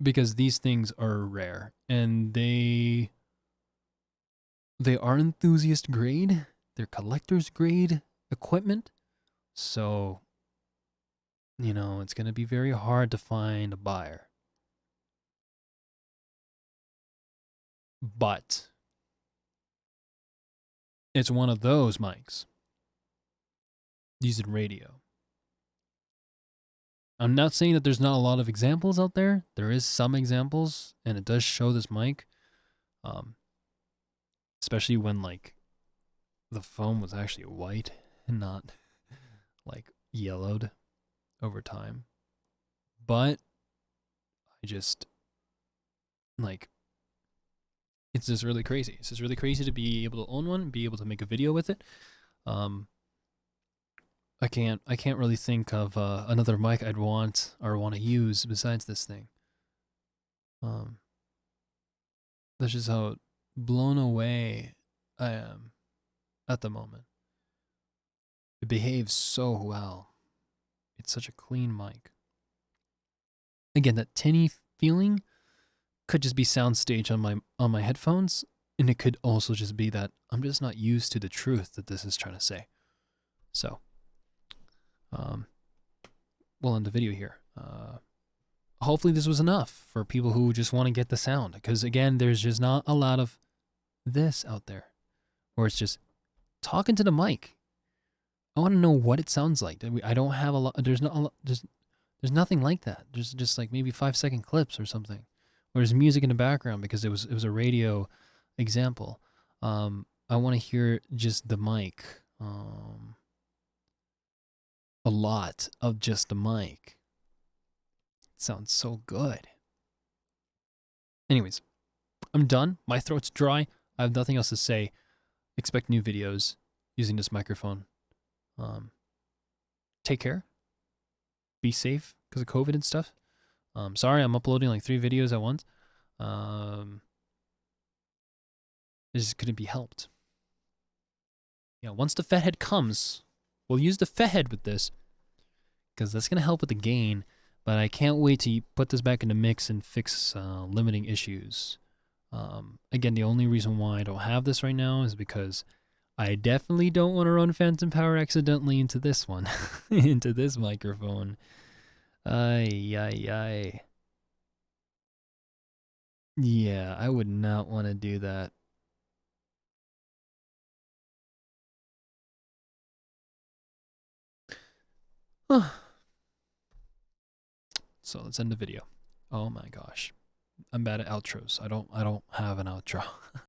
because these things are rare and they are enthusiast grade. They're collector's grade equipment. So, you know, it's going to be very hard to find a buyer. But it's one of those mics used in radio. I'm not saying that there's not a lot of examples out there. There is some examples, and it does show this mic. Especially when, like, the foam was actually white and not, like, yellowed over time. But I just, like, it's just really crazy. It's just really crazy to be able to own one and be able to make a video with it. I can't really think of another mic I'd want or want to use besides this thing. That's just how blown away I am at the moment. It behaves so well. It's such a clean mic. Again, that tinny feeling could just be soundstage on my headphones, and it could also just be that I'm just not used to the truth that this is trying to say. So, we'll end the video here. Hopefully this was enough for people who just want to get the sound, because again, there's just not a lot of this out there where it's just talking to the mic. I want to know what it sounds like. I don't have a lot. There's not a lot. There's nothing like that. There's just like maybe 5-second clips or something, where there's music in the background because it was a radio example. I want to hear just the mic. A lot of just the mic. It sounds so good. Anyways, I'm done. My throat's dry. I have nothing else to say. Expect new videos using this microphone. Take care. Be safe because of COVID and stuff. Sorry, I'm uploading like 3 videos at once. It just couldn't be helped. Yeah, once the fed head comes, we'll use the fed head with this because that's going to help with the gain. But I can't wait to put this back in the mix and fix limiting issues. Again, the only reason why I don't have this right now is because I definitely don't want to run phantom power accidentally into this one, into this microphone. Ay, ay, ay. Yeah, I would not want to do that. So let's end the video. Oh my gosh. I'm bad at outros. I don't have an outro.